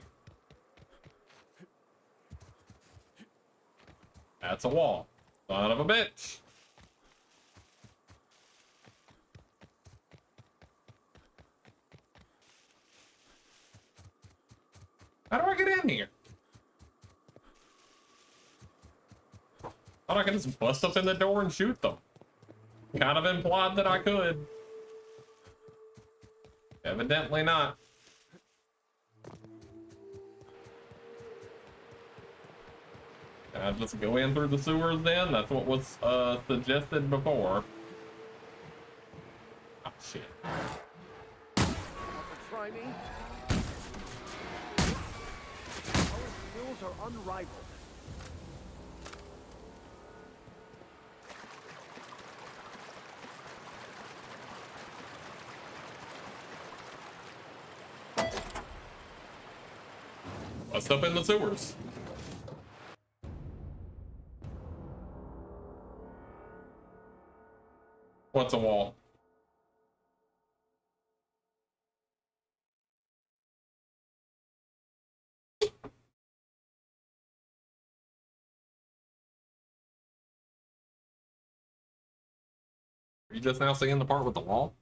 That's a wall. Son of a bitch. How do I get in here? Thought I could just bust up in the door and shoot them. Kind of implied that I could. Evidently not. Can I just go in through the sewers then? That's what was suggested before. Oh, shit. Try me. Our skills are unrivaled. Bust up in the sewers. What's a wall? Are you just now seeing the part with the wall?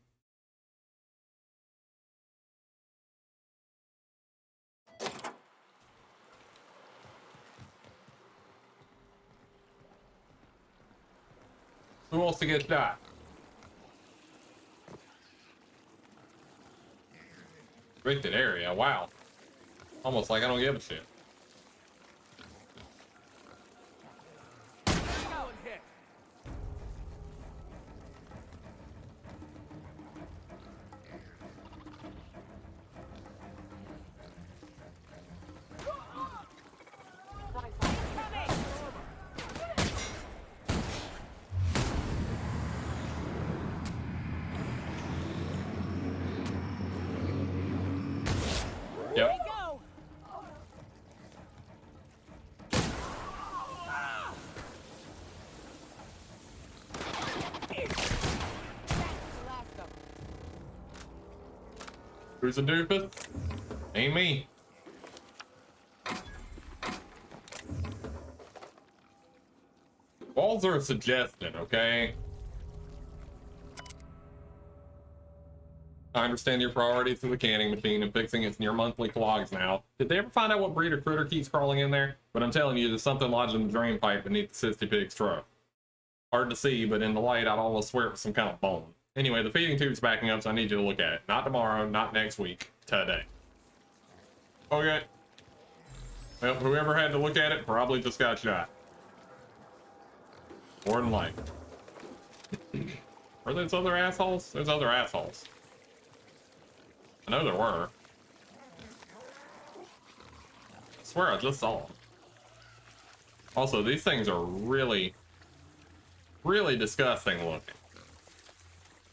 Who wants to get shot? Restricted area, wow. Almost like I don't give a shit. Yep. Who's a doofus? Ain't me. Walls are a suggestion, okay? I understand your priorities to the canning machine and fixing its near monthly clogs now. Did they ever find out what breed of critter keeps crawling in there? But I'm telling you, there's something lodged in the drain pipe beneath the 60 pig's truck. Hard to see, but in the light, I'd almost swear it was some kind of bone. Anyway, the feeding tube's backing up, so I need you to look at it. Not tomorrow, not next week, today. Okay. Well, whoever had to look at it probably just got shot. More than likely. Are those other assholes? There's other assholes. I know there were. I swear I just saw them. Also, these things are really, really disgusting looking.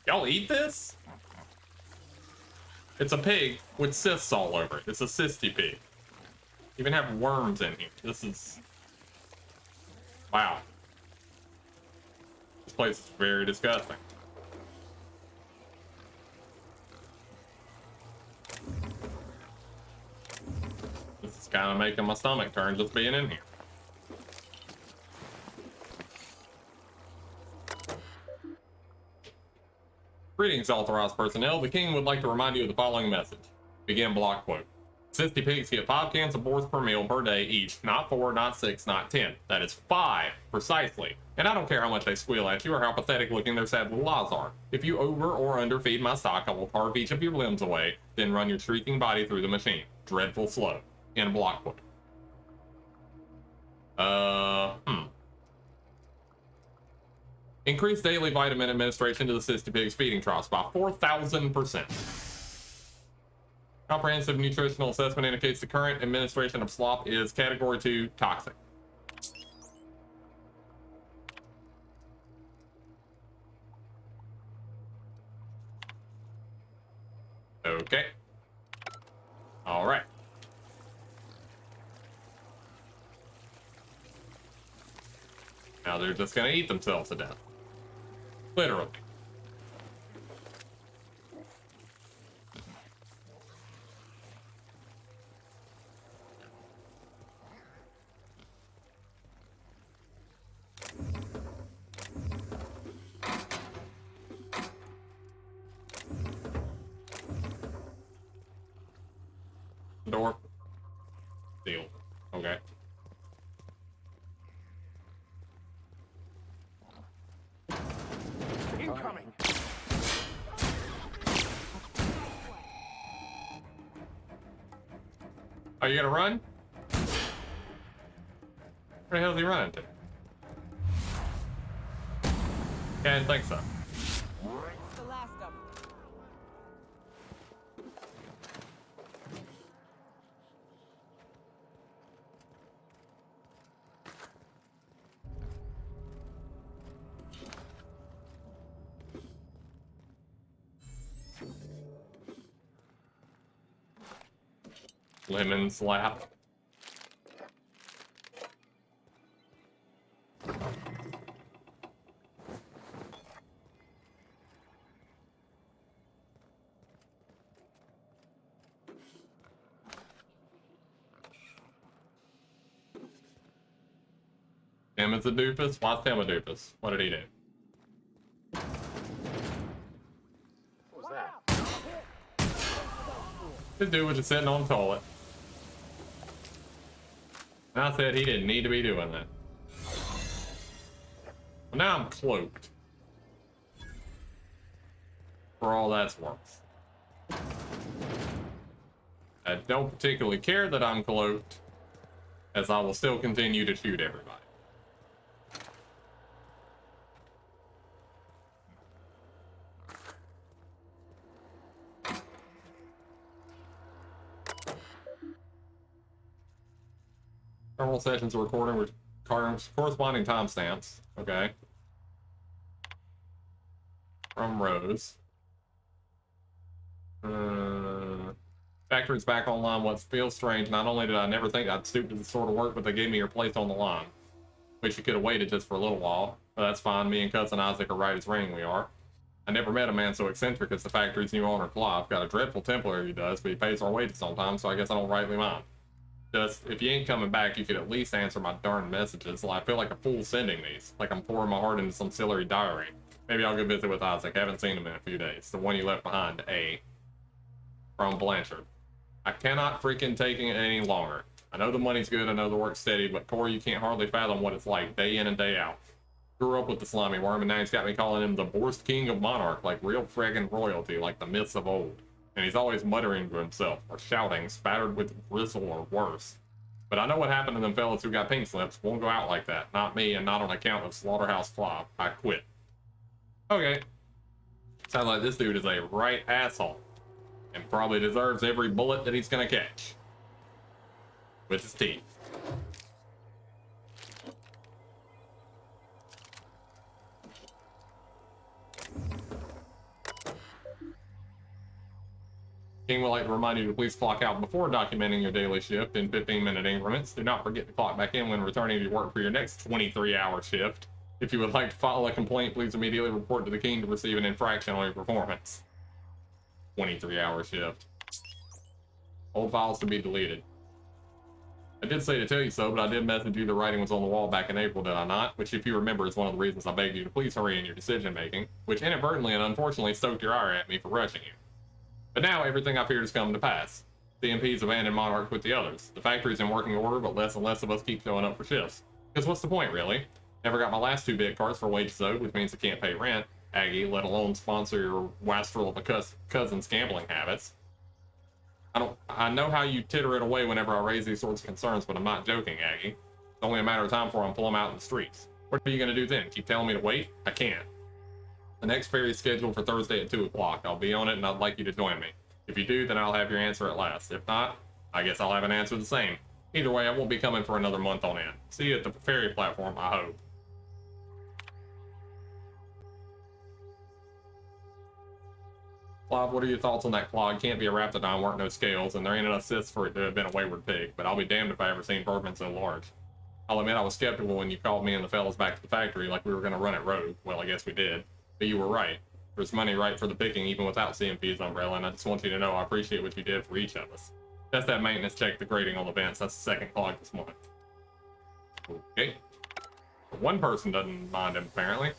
Y'all eat this? It's a pig with cysts all over it. It's a cysty pig. Even have worms in here. This is... Wow. This place is very disgusting. This is kind of making my stomach turn just being in here. Greetings, authorized personnel. The king would like to remind you of the following message. Begin block quote. Cysty pigs get 5 cans of boars per meal per day each. Not 4, not 6, not 10. That is 5, precisely. And I don't care how much they squeal at you or how pathetic looking their sad little eyes are. If you over or underfeed my stock, I will carve each of your limbs away, then run your shrieking body through the machine. Dreadful slow. End block quote. Increase daily vitamin administration to the cysty pigs feeding troughs by 4,000%. Comprehensive nutritional assessment indicates the current administration of slop is category 2 toxic. Okay. All right. Now they're just gonna eat themselves to death. Literally. Door. Sealed. Okay. Incoming. Oh, you gonna run? Where the hell is he running to? Yeah, I didn't think so. It's the last of them. Lemon slap. Tim is a doofus? Why's Tim a doofus? What did he do? What was that? This dude was just sitting on the toilet. And I said he didn't need to be doing that. Well, now I'm cloaked. For all that's worth. I don't particularly care that I'm cloaked, as I will still continue to shoot everybody. Several sessions of recording with corresponding timestamps. Okay. From Rose. Factory's back online. What feels strange, not only did I never think I'd stoop to this sort of work, but they gave me your place on the line. Wish you could have waited just for a little while. But that's fine. Me and cousin Isaac are right as rain we are. I never met a man so eccentric as the factory's new owner, Clive. Got a dreadful temper he does, but he pays our wages on time, so I guess I don't rightly mind. Just, if you ain't coming back, you could at least answer my darn messages. I feel like a fool sending these. Like I'm pouring my heart into some silly diary. Maybe I'll go visit with Isaac. I haven't seen him in a few days. The one you left behind, A. From Blanchard. I cannot freaking take it any longer. I know the money's good, I know the work's steady, but Corey, you can't hardly fathom what it's like day in and day out. Grew up with the slimy worm, and now he's got me calling him the Borst King of Monarch, like real friggin' royalty, like the myths of old. And he's always muttering to himself, or shouting, spattered with gristle or worse. But I know what happened to them fellas who got pink slips. Won't go out like that. Not me, and not on account of Slaughterhouse Club. I quit. Okay. Sounds like this dude is a right asshole. And probably deserves every bullet that he's gonna catch. With his teeth. King would like to remind you to please clock out before documenting your daily shift in 15-minute increments. Do not forget to clock back in when returning to work for your next 23-hour shift. If you would like to file a complaint, please immediately report to the King to receive an infraction on your performance. 23-hour shift. Old files to be deleted. I did say to tell you so, but I did message you the writing was on the wall back in April, did I not? Which, if you remember, is one of the reasons I begged you to please hurry in your decision-making, which inadvertently and unfortunately stoked your ire at me for rushing you. But now everything I feared has come to pass. The MP's abandoned Monarch with the others. The factory's in working order, but less and less of us keep showing up for shifts. Because what's the point, really? Never got my last 2 bit cards for wages owed, which means I can't pay rent, Aggie, let alone sponsor your wastrel of a cousin's gambling habits. I know how you titter it away whenever I raise these sorts of concerns, but I'm not joking, Aggie. It's only a matter of time before I'm pull them out in the streets. What are you going to do then? Keep telling me to wait? I can't. The next ferry is scheduled for Thursday at 2 o'clock. I'll be on it, and I'd like you to join me. If you do, then I'll have your answer at last. If not, I guess I'll have an answer the same. Either way, I won't be coming for another month on end. See you at the ferry platform, I hope. Clive, what are your thoughts on that clog? Can't be a raptidon, weren't no scales, and there ain't enough cysts for it to have been a wayward pig, but I'll be damned if I ever seen vermin so large. I'll admit I was skeptical when you called me and the fellas back to the factory like we were going to run it rogue. Well, I guess we did. But you were right. There's money right for the picking even without CMP's umbrella, and I just want you to know I appreciate what you did for each of us. That's that maintenance check the grading on the vents. That's the second clog this month. Okay. But one person doesn't mind him, apparently.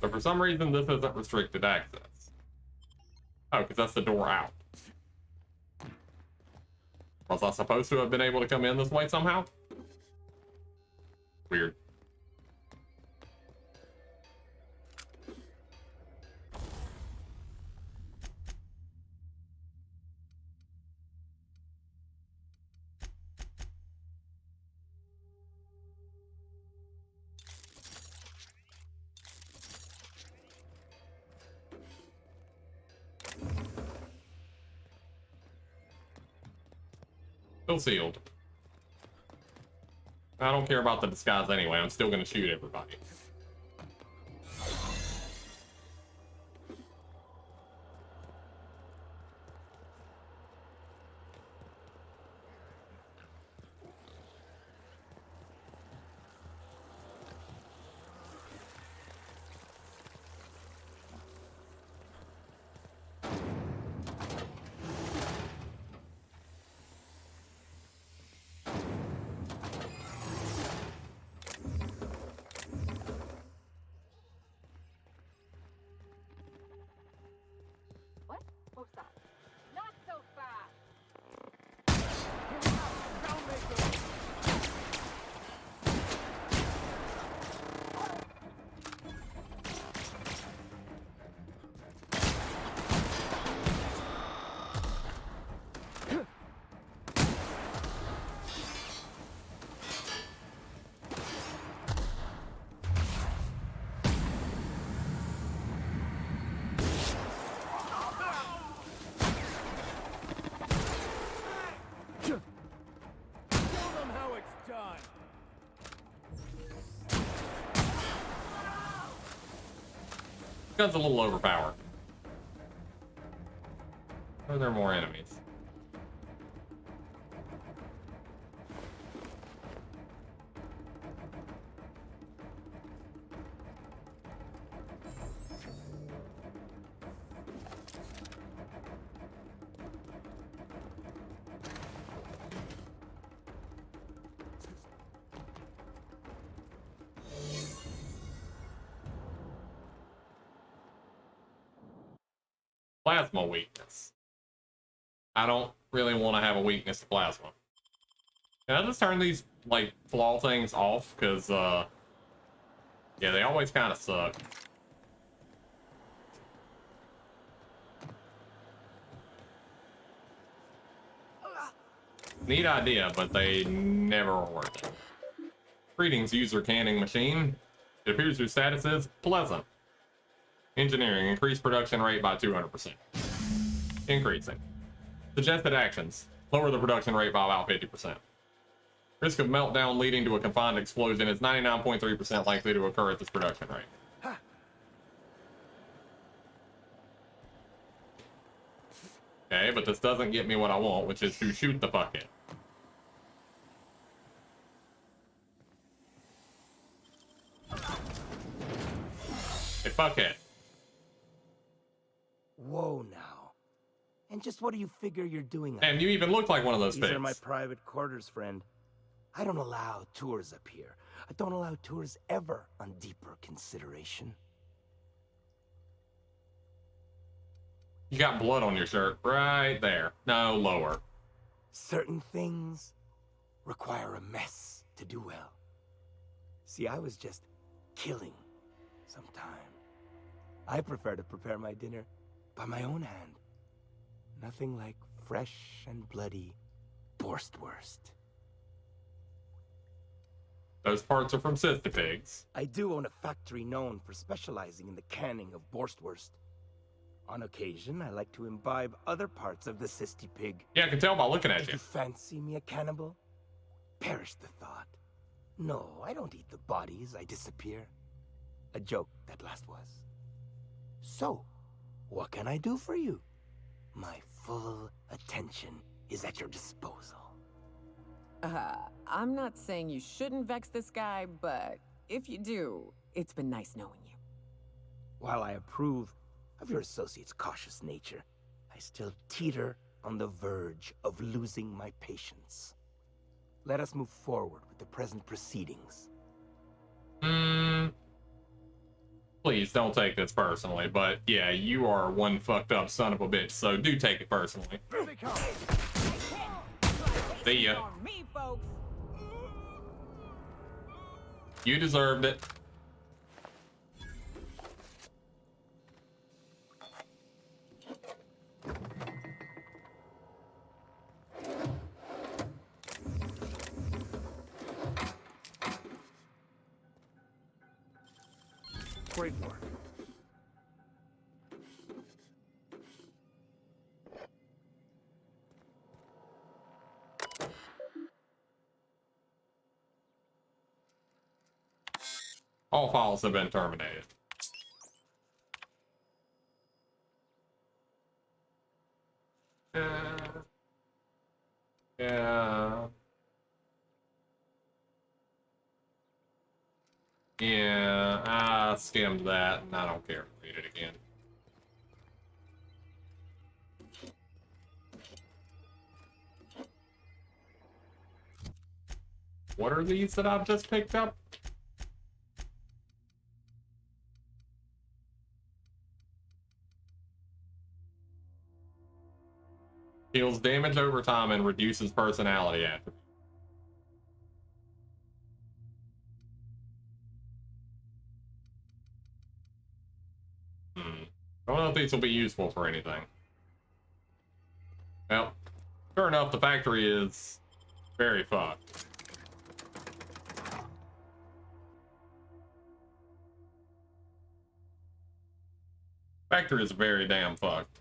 But for some reason, this isn't restricted access. Oh, because that's the door out. Was I supposed to have been able to come in this way somehow? Weird. Still sealed. I don't care about the disguise anyway. I'm still gonna shoot everybody. Not so fast! Gun's a little overpowered. Are there more enemies? plasma weakness. I don't really want to have a weakness to plasma. Can I just turn these, like, flaw things off? Because, yeah, they always kind of suck. Neat idea, but they never work. Greetings, user canning machine. It appears your status is pleasant. Engineering, increase production rate by 200%. Increasing. Suggested actions, lower the production rate by about 50%. Risk of meltdown leading to a confined explosion is 99.3% likely to occur at this production rate. Okay, but this doesn't get me what I want, which is to shoot the fuckhead. Hey, fuckhead. Whoa, now. And just what do you figure you're doing? And you even look like one of those These are pigs. my private quarters, friend. I don't allow tours up here. I don't allow tours ever on deeper consideration. You got blood on your shirt right there. No, lower. Certain things require a mess to do well. See, I was just killing some time. I prefer to prepare my dinner by my own hand. Nothing like fresh and bloody Borstwurst. Those parts are from Sister Pigs. I do own a factory known for specializing in the canning of Borstwurst. On occasion, I like to imbibe other parts of the Sisty Pig. Yeah, I can tell by looking at Did you. you fancy me a cannibal? Perish the thought. No, I don't eat the bodies, I disappear. A joke that last was. So, what can I do for you? My full attention is at your disposal. I'm not saying you shouldn't vex this guy, but if you do, it's been nice knowing you. While I approve of your associate's cautious nature, I still teeter on the verge of losing my patience. Let us move forward with the present proceedings. Please don't take this personally, but yeah, you are one fucked up son of a bitch, so do take it personally. Here they come. See ya. On me, folks. You deserved it. Great work. All files have been terminated. Yeah. Yeah, I skimmed that and I don't care to read it again. What are these that I've just picked up? Heals damage over time and reduces personality attributes. I don't know if these will be useful for anything. Well, sure enough, the factory is very fucked. Factory is very damn fucked.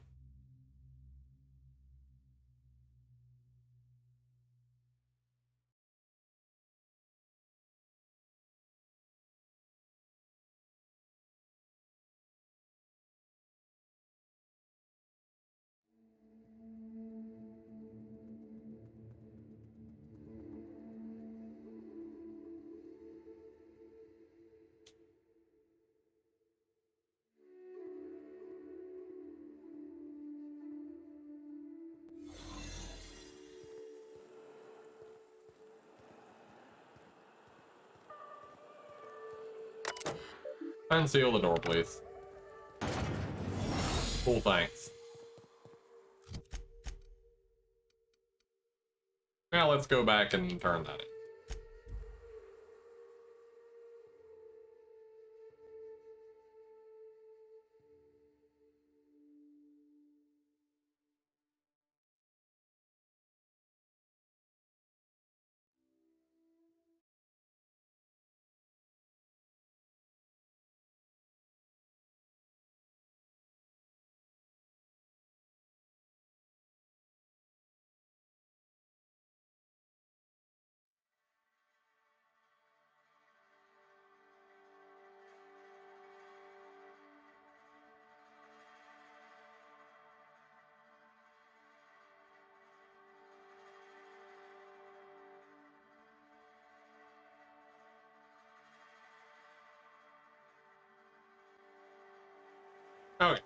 Unseal the door, please. Cool, thanks. Now let's go back and turn that in. Okay.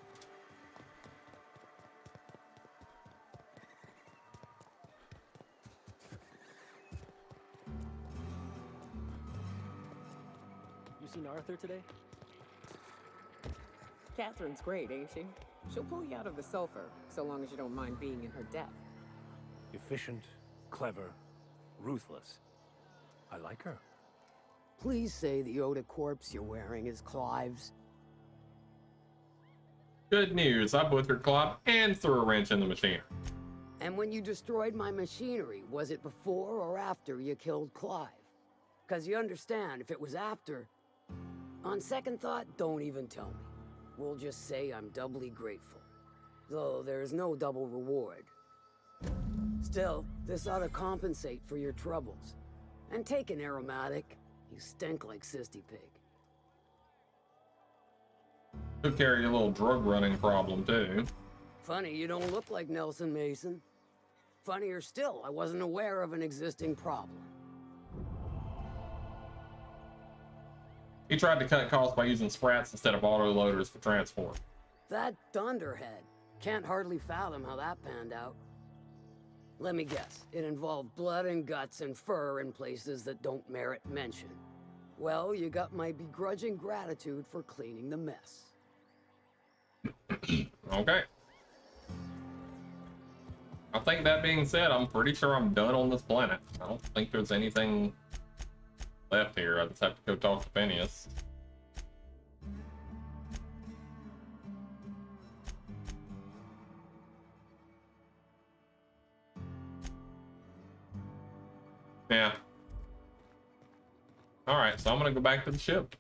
You seen Arthur today? Catherine's great, ain't she? She'll pull you out of the sulfur, so long as you don't mind being in her debt. Efficient, clever, ruthless. I like her. Please say the Yoda corpse you're wearing is Clive's. Good news. I butchered Clive and threw a wrench in the machine. And when you destroyed my machinery, was it before or after you killed Clive? Because you understand, if it was after... On second thought, don't even tell me. We'll just say I'm doubly grateful. Though there's no double reward. Still, this ought to compensate for your troubles. And take an aromatic. You stink like Sisty Pig. Could carry a little drug running problem too. Funny, you don't look like Nelson Mason. Funnier still, I wasn't aware of an existing problem. He tried to cut costs by using sprats instead of autoloaders for transport. That dunderhead. Can't hardly fathom how that panned out. Let me guess, it involved blood and guts and fur in places that don't merit mention. Well, you got my begrudging gratitude for cleaning the mess. Okay. I think that being said, I'm pretty sure I'm done on this planet. I don't think there's anything left here. I just have to go talk to Phineas. Yeah. Alright, so I'm gonna go back to the ship.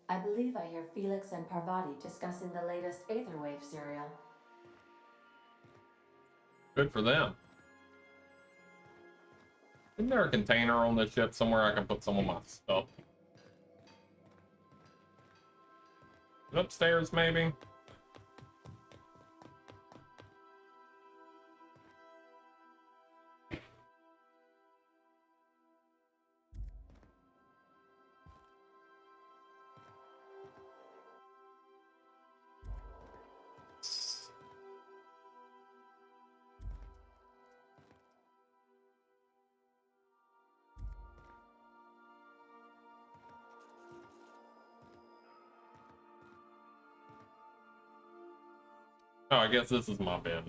I believe I hear Felix and Parvati discussing the latest Aetherwave serial. Good for them. Isn't there a container on this ship somewhere I can put some of my stuff? Upstairs, maybe? Oh, I guess this is my bed.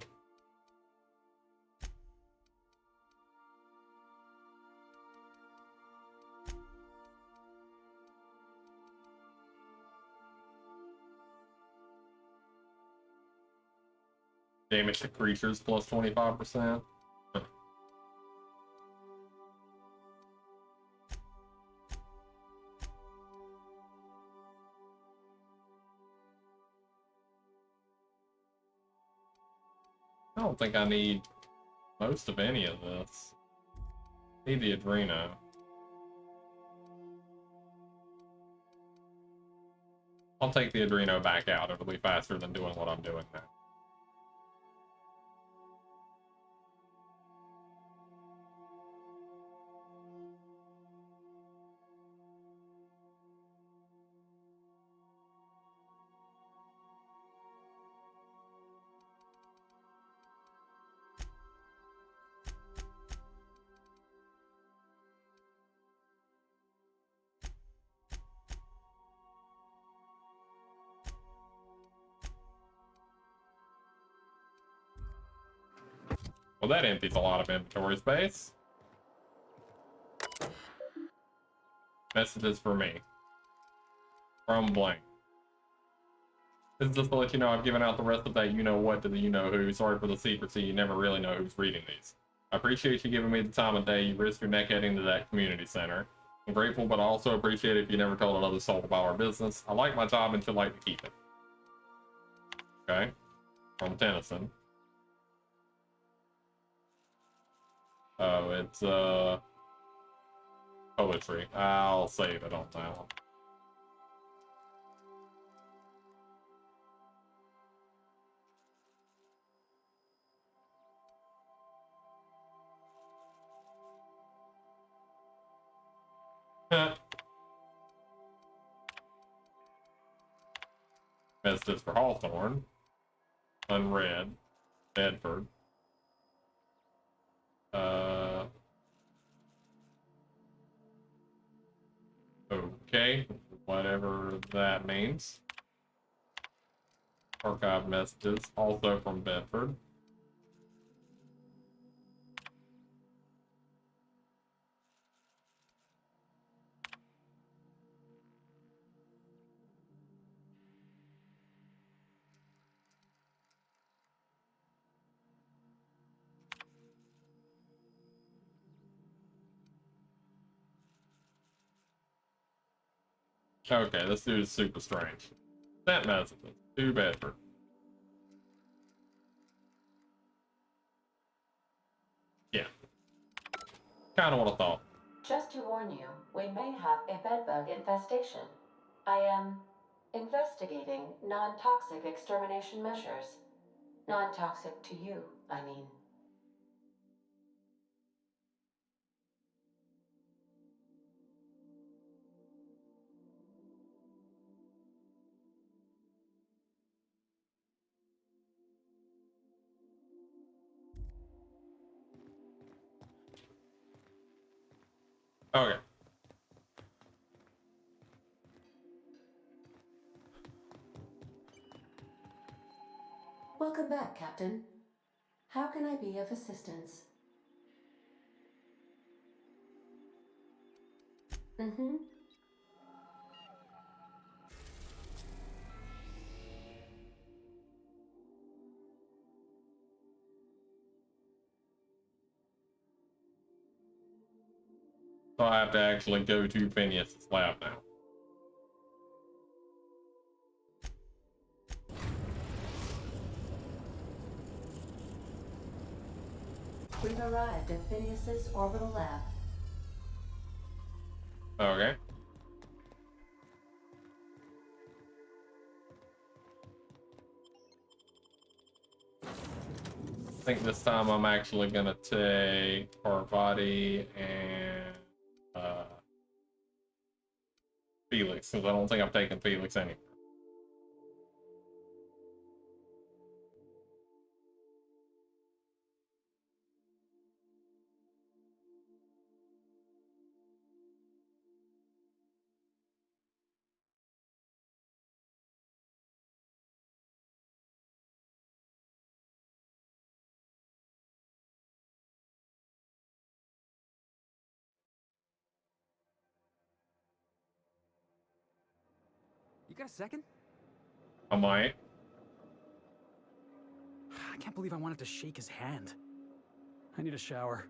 Damage to creatures plus 25%. I don't think I need most of any of this. Need the Adreno. I'll take the Adreno back out. It'll be faster than doing what I'm doing now. Well, that empties a lot of inventory space. Messages for me. From blank. This is just to let you know I've given out the rest of that you-know-what to the you-know-who. Sorry for the secrecy, you never really know who's reading these. I appreciate you giving me the time of day. You risked your neck heading to that community center. I'm grateful, but I also appreciate it if you never told another soul about our business. I like my job and feel like to keep it. Okay? From Tennyson. Oh, it's, poetry. I'll save it on that one. Messages for Hawthorne. Unread. Bedford. Okay, whatever that means. Archive messages, also from Bedford. Okay, this dude is super strange. Sent messages to Bedford. Yeah. Kinda what I thought. Just to warn you, we may have a bedbug infestation. I am investigating non-toxic extermination measures. Non-toxic to you, I mean. Okay. Welcome back, Captain. How can I be of assistance? Mm-hmm. So I have to actually go to Phineas's lab now. We've arrived at Phineas's orbital lab. Okay. I think this time I'm actually gonna take Parvati and Felix, because I don't think I'm taking Felix anymore. You got a second? I might. I can't believe I wanted to shake his hand. I need a shower.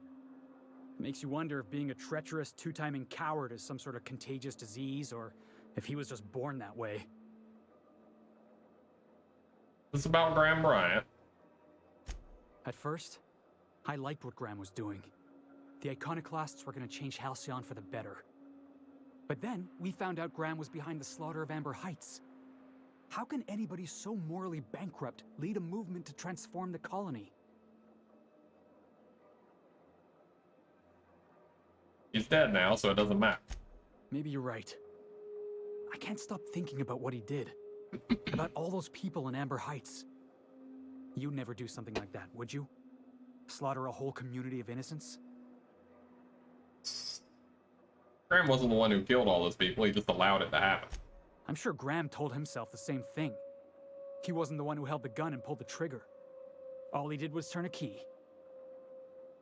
It makes you wonder if being a treacherous, two-timing coward is some sort of contagious disease, or if he was just born that way. This is about Graham Bryant. At first, I liked what Graham was doing. The Iconoclasts were going to change Halcyon for the better. But then, we found out Graham was behind the slaughter of Amber Heights. How can anybody so morally bankrupt lead a movement to transform the colony? He's dead now, so it doesn't matter. Maybe you're right. I can't stop thinking about what he did. About all those people in Amber Heights. You'd never do something like that, would you? Slaughter a whole community of innocents? Graham wasn't the one who killed all those people, he just allowed it to happen. I'm sure Graham told himself the same thing. He wasn't the one who held the gun and pulled the trigger. All he did was turn a key.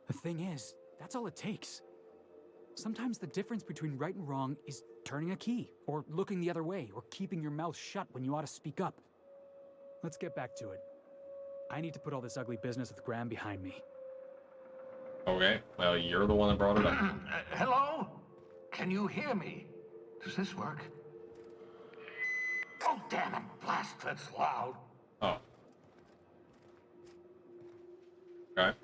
The thing is, that's all it takes. Sometimes the difference between right and wrong is turning a key, or looking the other way, or keeping your mouth shut when you ought to speak up. Let's get back to it. I need to put all this ugly business with Graham behind me. Okay, well, you're the one that brought it up. Hello? Can you hear me? Does this work? Oh, damn it, blast, that's loud. Oh. Okay.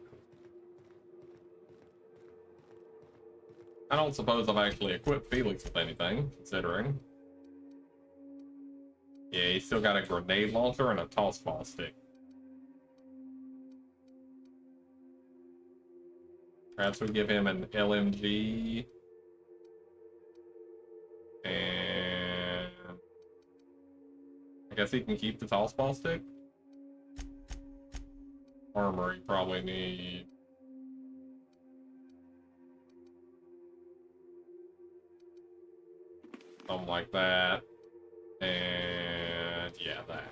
I don't suppose I've actually equipped Felix with anything, considering. Yeah, he's still got a grenade launcher and a toss ball stick. Perhaps we give him an LMG. And I guess he can keep the toss ball stick. Armor, you probably need. Something like that. And yeah, that.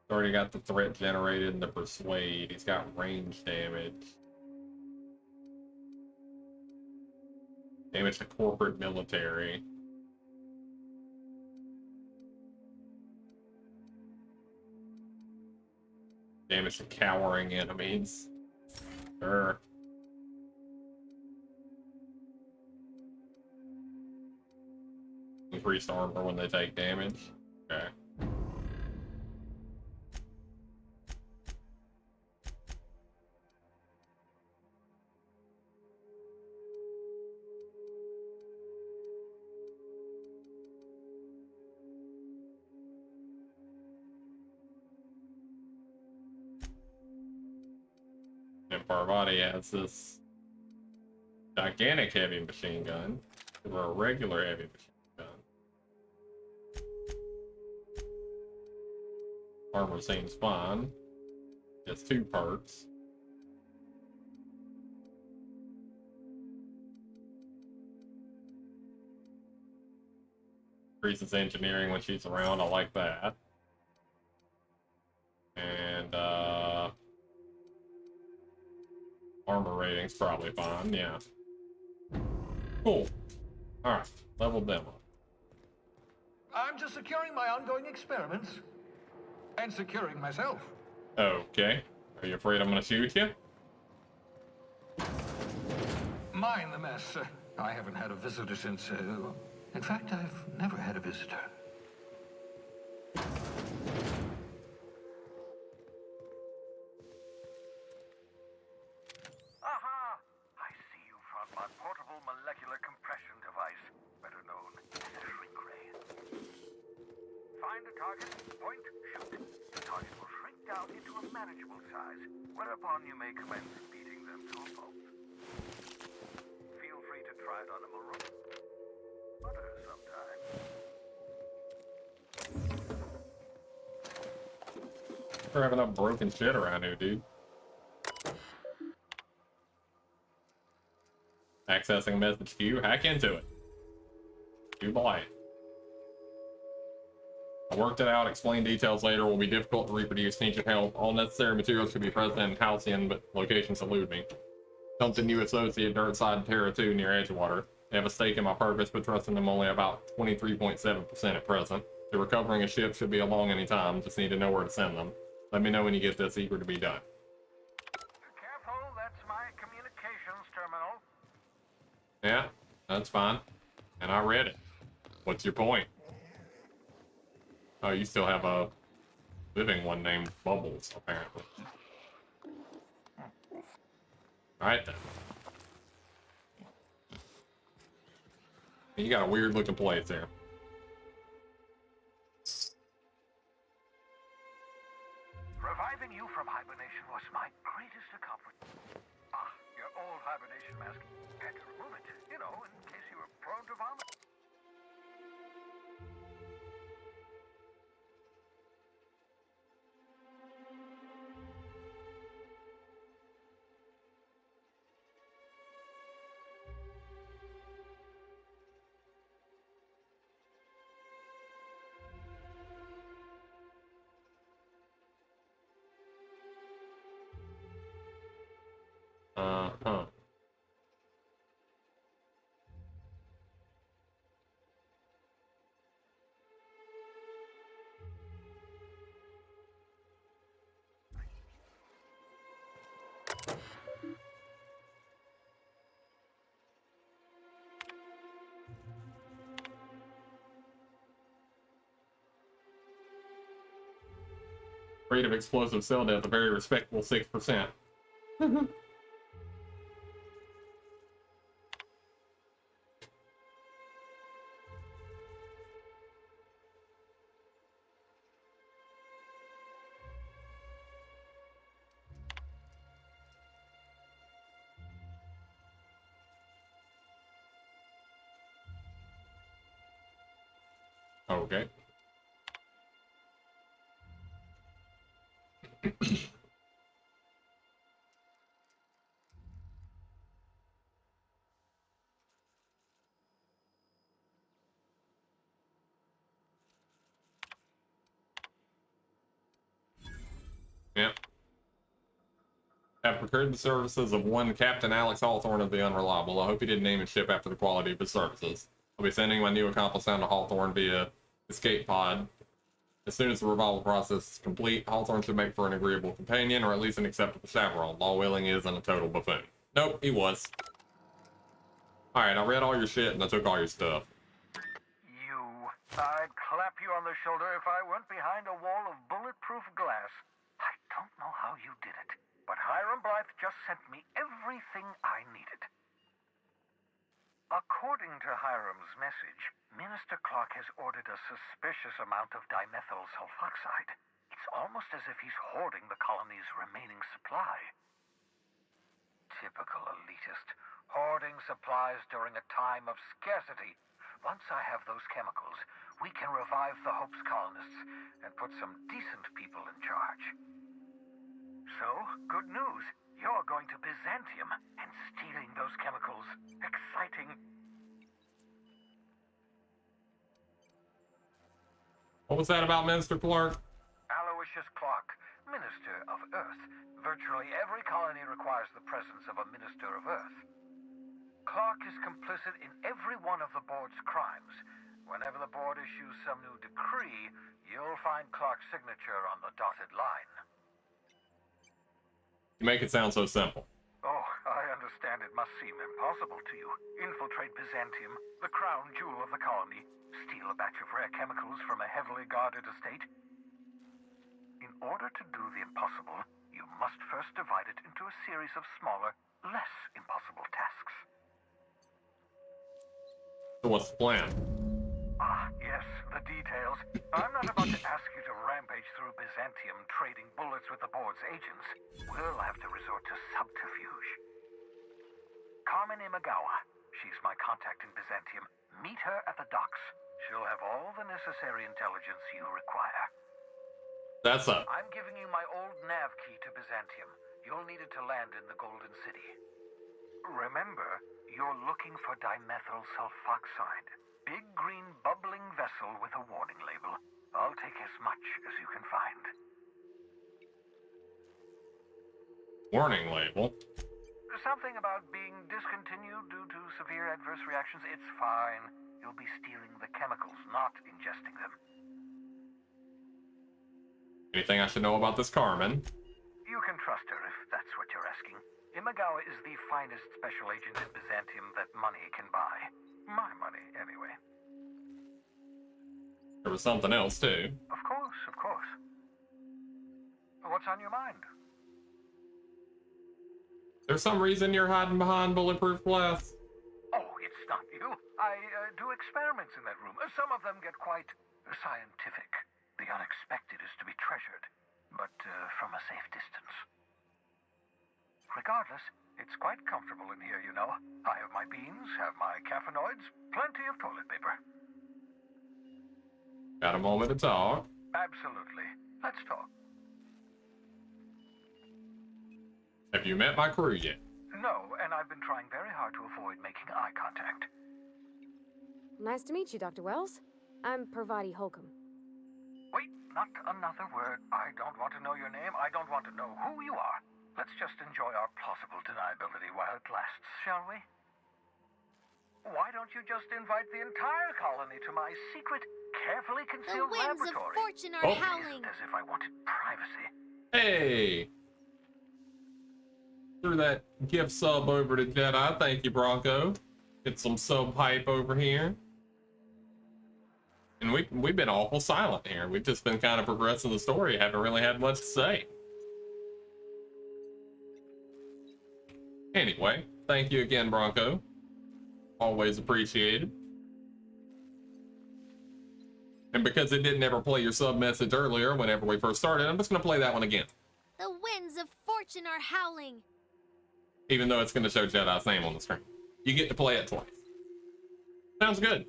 Already got the threat generated and the persuade. He's got range damage. Damage to corporate military. Damage to cowering enemies. Sure. Increased armor when they take damage. Okay. And Parvati has this gigantic heavy machine gun or a regular heavy machine gun. Armor seems fine. It's 2 perks. Increases engineering when she's around. I like that. And armor rating's probably fine, yeah. Cool. Alright, level demo. I'm just securing my ongoing experiments. And securing myself. Okay. Are you afraid I'm gonna shoot you? Mind the mess. I haven't had a visitor since, in fact, I've never had a visitor. Aha! I see you found my portable molecular compression device, better known as a shrink ray. Find a target, point, shoot. The target will shrink down into a manageable size, whereupon you may commence beating them to a pulp. Feel free to try it on a maroon butter sometime. We're having enough broken shit around here, dude. Accessing message queue, hack into it. Do blind. I worked it out, explain details later, will be difficult to reproduce, need your help. All necessary materials should be present in Halcyon, but locations elude me. Something new associate Dirtside Terra 2 near Edgewater. They have a stake in my purpose, but trusting them only about 23.7% at present. The recovering a ship should be along any time, just need to know where to send them. Let me know when you get this eager to be done. Careful, that's my communications terminal. Yeah, that's fine. And I read it. What's your point? Oh, you still have a living one named Bubbles, apparently. Alright then. You got a weird looking place there. Reviving you from hibernation was my greatest accomplishment. Ah, your old hibernation mask. Had to remove it, you know, in case you were prone to vomit. Uh-huh. Rate of explosive cell death, a very respectable 6%. Okay. Yep. Have procured the services of one Captain Alex Hawthorne of the Unreliable. I hope he didn't name his ship after the quality of his services. I'll be sending my new accomplice down to Hawthorne via escape pod. As soon as the revival process is complete, Hawthorne should make for an agreeable companion, or at least an acceptable chaperone. Law Willing isn't a total buffoon. Nope, he was. Alright, I read all your shit and I took all your stuff. I'd clap you on the shoulder if I weren't behind a wall of bulletproof glass. I don't know how you did it, but Hiram Blythe just sent me everything I needed. According to Hiram's message, Minister Clark has ordered a suspicious amount of dimethyl sulfoxide. It's almost as if he's hoarding the colony's remaining supply. Typical elitist, hoarding supplies during a time of scarcity. Once I have those chemicals, we can revive the Hope's colonists and put some decent people in charge. So, good news. You're going to Byzantium and stealing those chemicals. Exciting. What was that about Minister Clark? Aloysius Clark, Minister of Earth. Virtually every colony requires the presence of a Minister of Earth. Clark is complicit in every one of the board's crimes. Whenever the board issues some new decree, you'll find Clark's signature on the dotted line. You make it sound so simple. Oh, I understand it must seem impossible to you. Infiltrate Byzantium, the crown jewel of the colony, steal a batch of rare chemicals from a heavily guarded estate. In order to do the impossible, you must first divide it into a series of smaller, less impossible tasks. So what's the plan? Ah, yes, the details. I'm not about to ask you to rampage through Byzantium trading bullets with the board's agents. We'll have to resort to subterfuge. Carmen Imagawa. She's my contact in Byzantium. Meet her at the docks. She'll have all the necessary intelligence you require. That's up. I'm giving you my old nav key to Byzantium. You'll need it to land in the Golden City. Remember, you're looking for dimethyl sulfoxide. Big green bubbling vessel with a warning label. I'll take as much as you can find. Warning label? Something about being discontinued due to severe adverse reactions. It's fine. You'll be stealing the chemicals, not ingesting them. Anything I should know about this Carmen? You can trust her if that's what you're asking. Imagawa is the finest special agent in Byzantium that money can buy. My money, anyway. There was something else, too. Of course, of course. What's on your mind? There's some reason you're hiding behind bulletproof glass. Oh, it's not you. I do experiments in that room. Some of them get quite scientific. The unexpected is to be treasured, but from a safe distance. Regardless, it's quite comfortable in here, you know. I have my beans, have my caffeinoids, plenty of toilet paper. Got a moment to talk. Absolutely. Let's talk. Have you met my crew yet? No, and I've been trying very hard to avoid making eye contact. Nice to meet you, Dr. Wells. I'm Parvati Holcomb. Wait, not another word. I don't want to know your name. I don't want to know who you are. Let's just enjoy our plausible deniability while it lasts, shall we? Why don't you just invite the entire colony to my secret, carefully concealed laboratory? The winds of fortune are howling. As if I wanted privacy. Hey! Threw that gift sub over to Jedi. Thank you, Bronco. Get some sub hype over here. And we've been awful silent here. We've just been kind of progressing the story. Haven't really had much to say. Anyway, thank you again, Bronco. Always appreciated. And because it didn't ever play your sub message earlier whenever we first started, I'm just going to play that one again. The winds of fortune are howling. Even though it's going to show Jedi's name on the screen. You get to play it twice. Sounds good.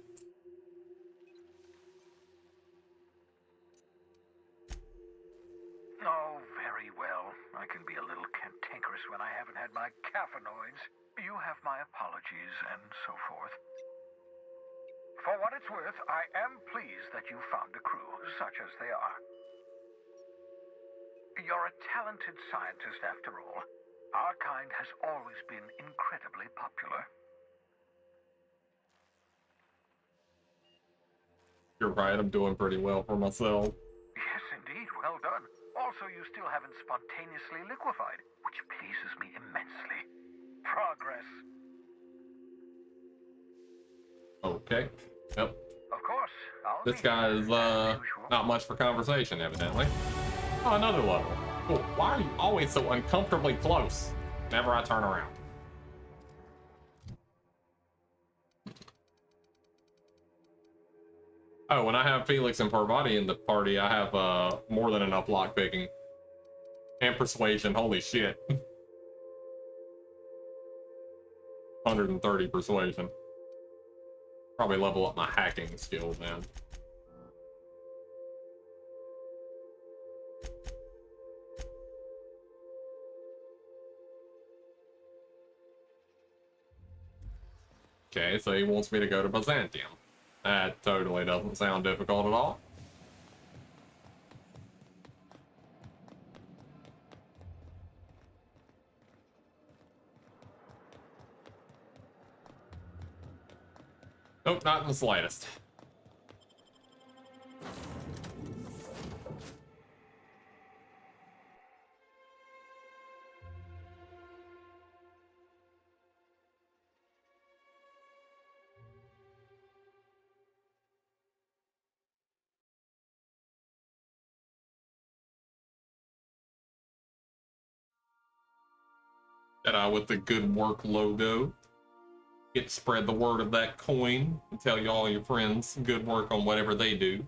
Oh, very well. I can be a little cantankerous when I haven't had my caffeinoids. You have my apologies and so forth. For what it's worth, I am pleased that you found a crew, such as they are. You're a talented scientist after all. Our kind has always been incredibly popular. You're right, I'm doing pretty well for myself. Yes, indeed, well done. Also, you still haven't spontaneously liquefied, which pleases me immensely. Progress. Okay. Yep. Of course. This guy is not much for conversation, evidently. Oh, another level. Cool. Why are you always so uncomfortably close whenever I turn around? Oh, when I have Felix and Parvati in the party, I have more than enough lockpicking. And persuasion, holy shit. 130 persuasion. Probably level up my hacking skills, man. Okay, so he wants me to go to Byzantium. That totally doesn't sound difficult at all. Nope, not in the slightest. Jedi with the good work logo. Get spread the word of that coin and tell you all your friends good work on whatever they do.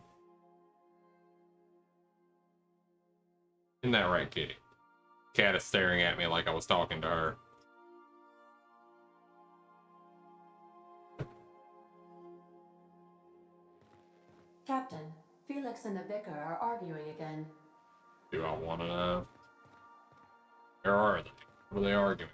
Isn't that right, Kitty? Cat is staring at me like I was talking to her. Captain, Felix and the Vicar are arguing again. Do I want to know? Where are they? What are they arguing?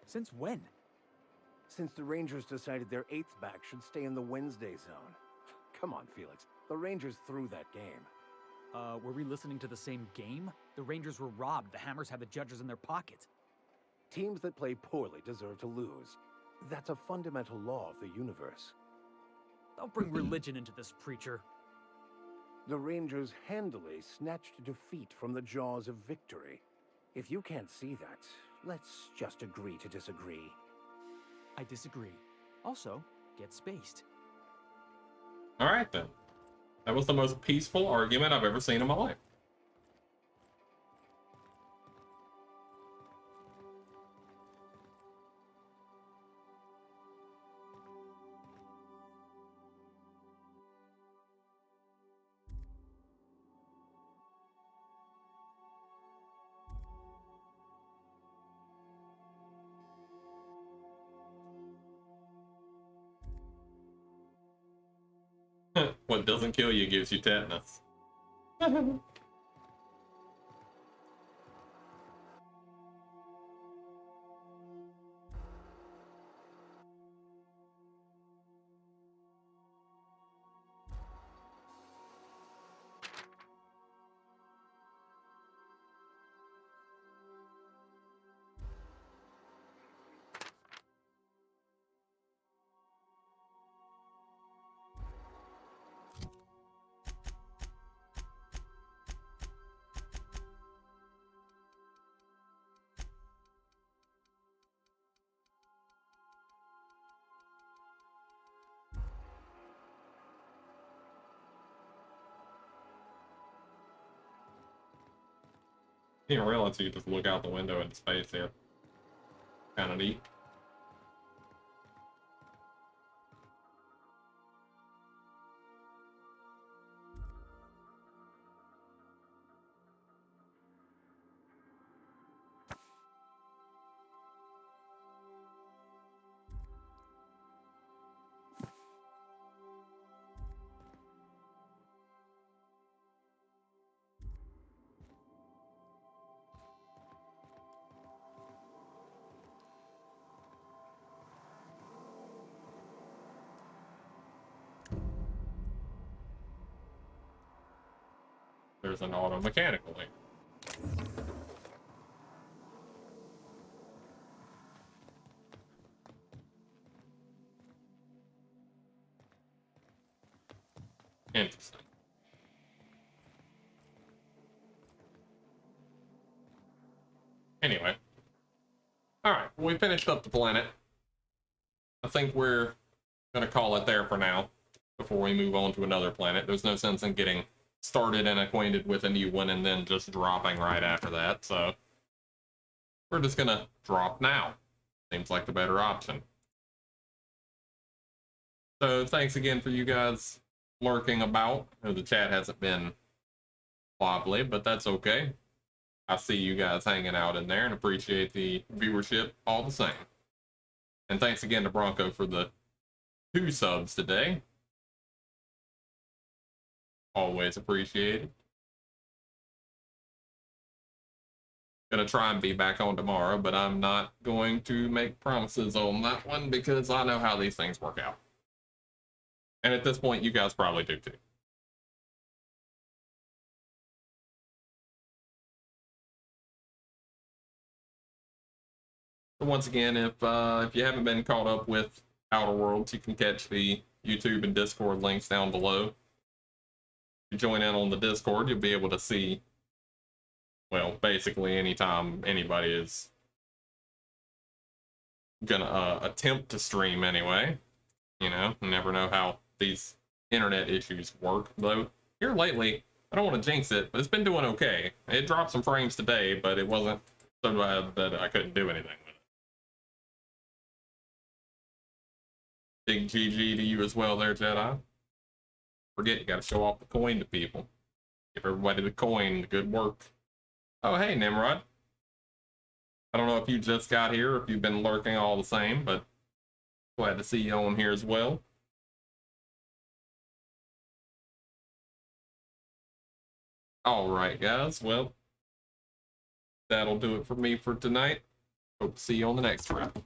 Since when? Since the Rangers decided their 8th back should stay in the Wednesday zone. Come on, Felix. The Rangers threw that game. Were we listening to the same game? The Rangers were robbed. The Hammers had the judges in their pockets. Teams that play poorly deserve to lose. That's a fundamental law of the universe. Don't bring religion into this, preacher. The Rangers handily snatched defeat from the jaws of victory. If you can't see that, let's just agree to disagree. I disagree. Also, get spaced. All right, then. That was the most peaceful argument I've ever seen in my life. What doesn't kill you gives you tetanus. Didn't realize you could just look out the window into space here. Kind of neat. There's an auto mechanical link. Interesting. Anyway. Alright, we finished up the planet. I think we're gonna call it there for now, before we move on to another planet. There's no sense in getting started and acquainted with a new one and then just dropping right after that, so we're just gonna drop now. Seems like the better option. So thanks again for you guys lurking about. I know the chat hasn't been lively, but that's okay. I see you guys hanging out in there and appreciate the viewership all the same. And thanks again to Bronco for the 2 subs today. Always appreciated. Gonna try and be back on tomorrow, but I'm not going to make promises on that one because I know how these things work out. And at this point, you guys probably do too. So once again, if you haven't been caught up with Outer Worlds, you can catch the YouTube and Discord links down below. If you join in on the Discord, you'll be able to see, well, basically anytime anybody is gonna attempt to stream anyway. You know, you never know how these internet issues work, though. Here lately, I don't want to jinx it, but it's been doing okay. It dropped some frames today, but it wasn't so bad that I couldn't do anything with it. Big GG to you as well there, Jedi. Forget, you gotta show off the coin to people. Give everybody the coin, the good work. Oh, hey, Nimrod. I don't know if you just got here or if you've been lurking all the same, but glad to see you on here as well. All right, guys. Well, that'll do it for me for tonight. Hope to see you on the next round.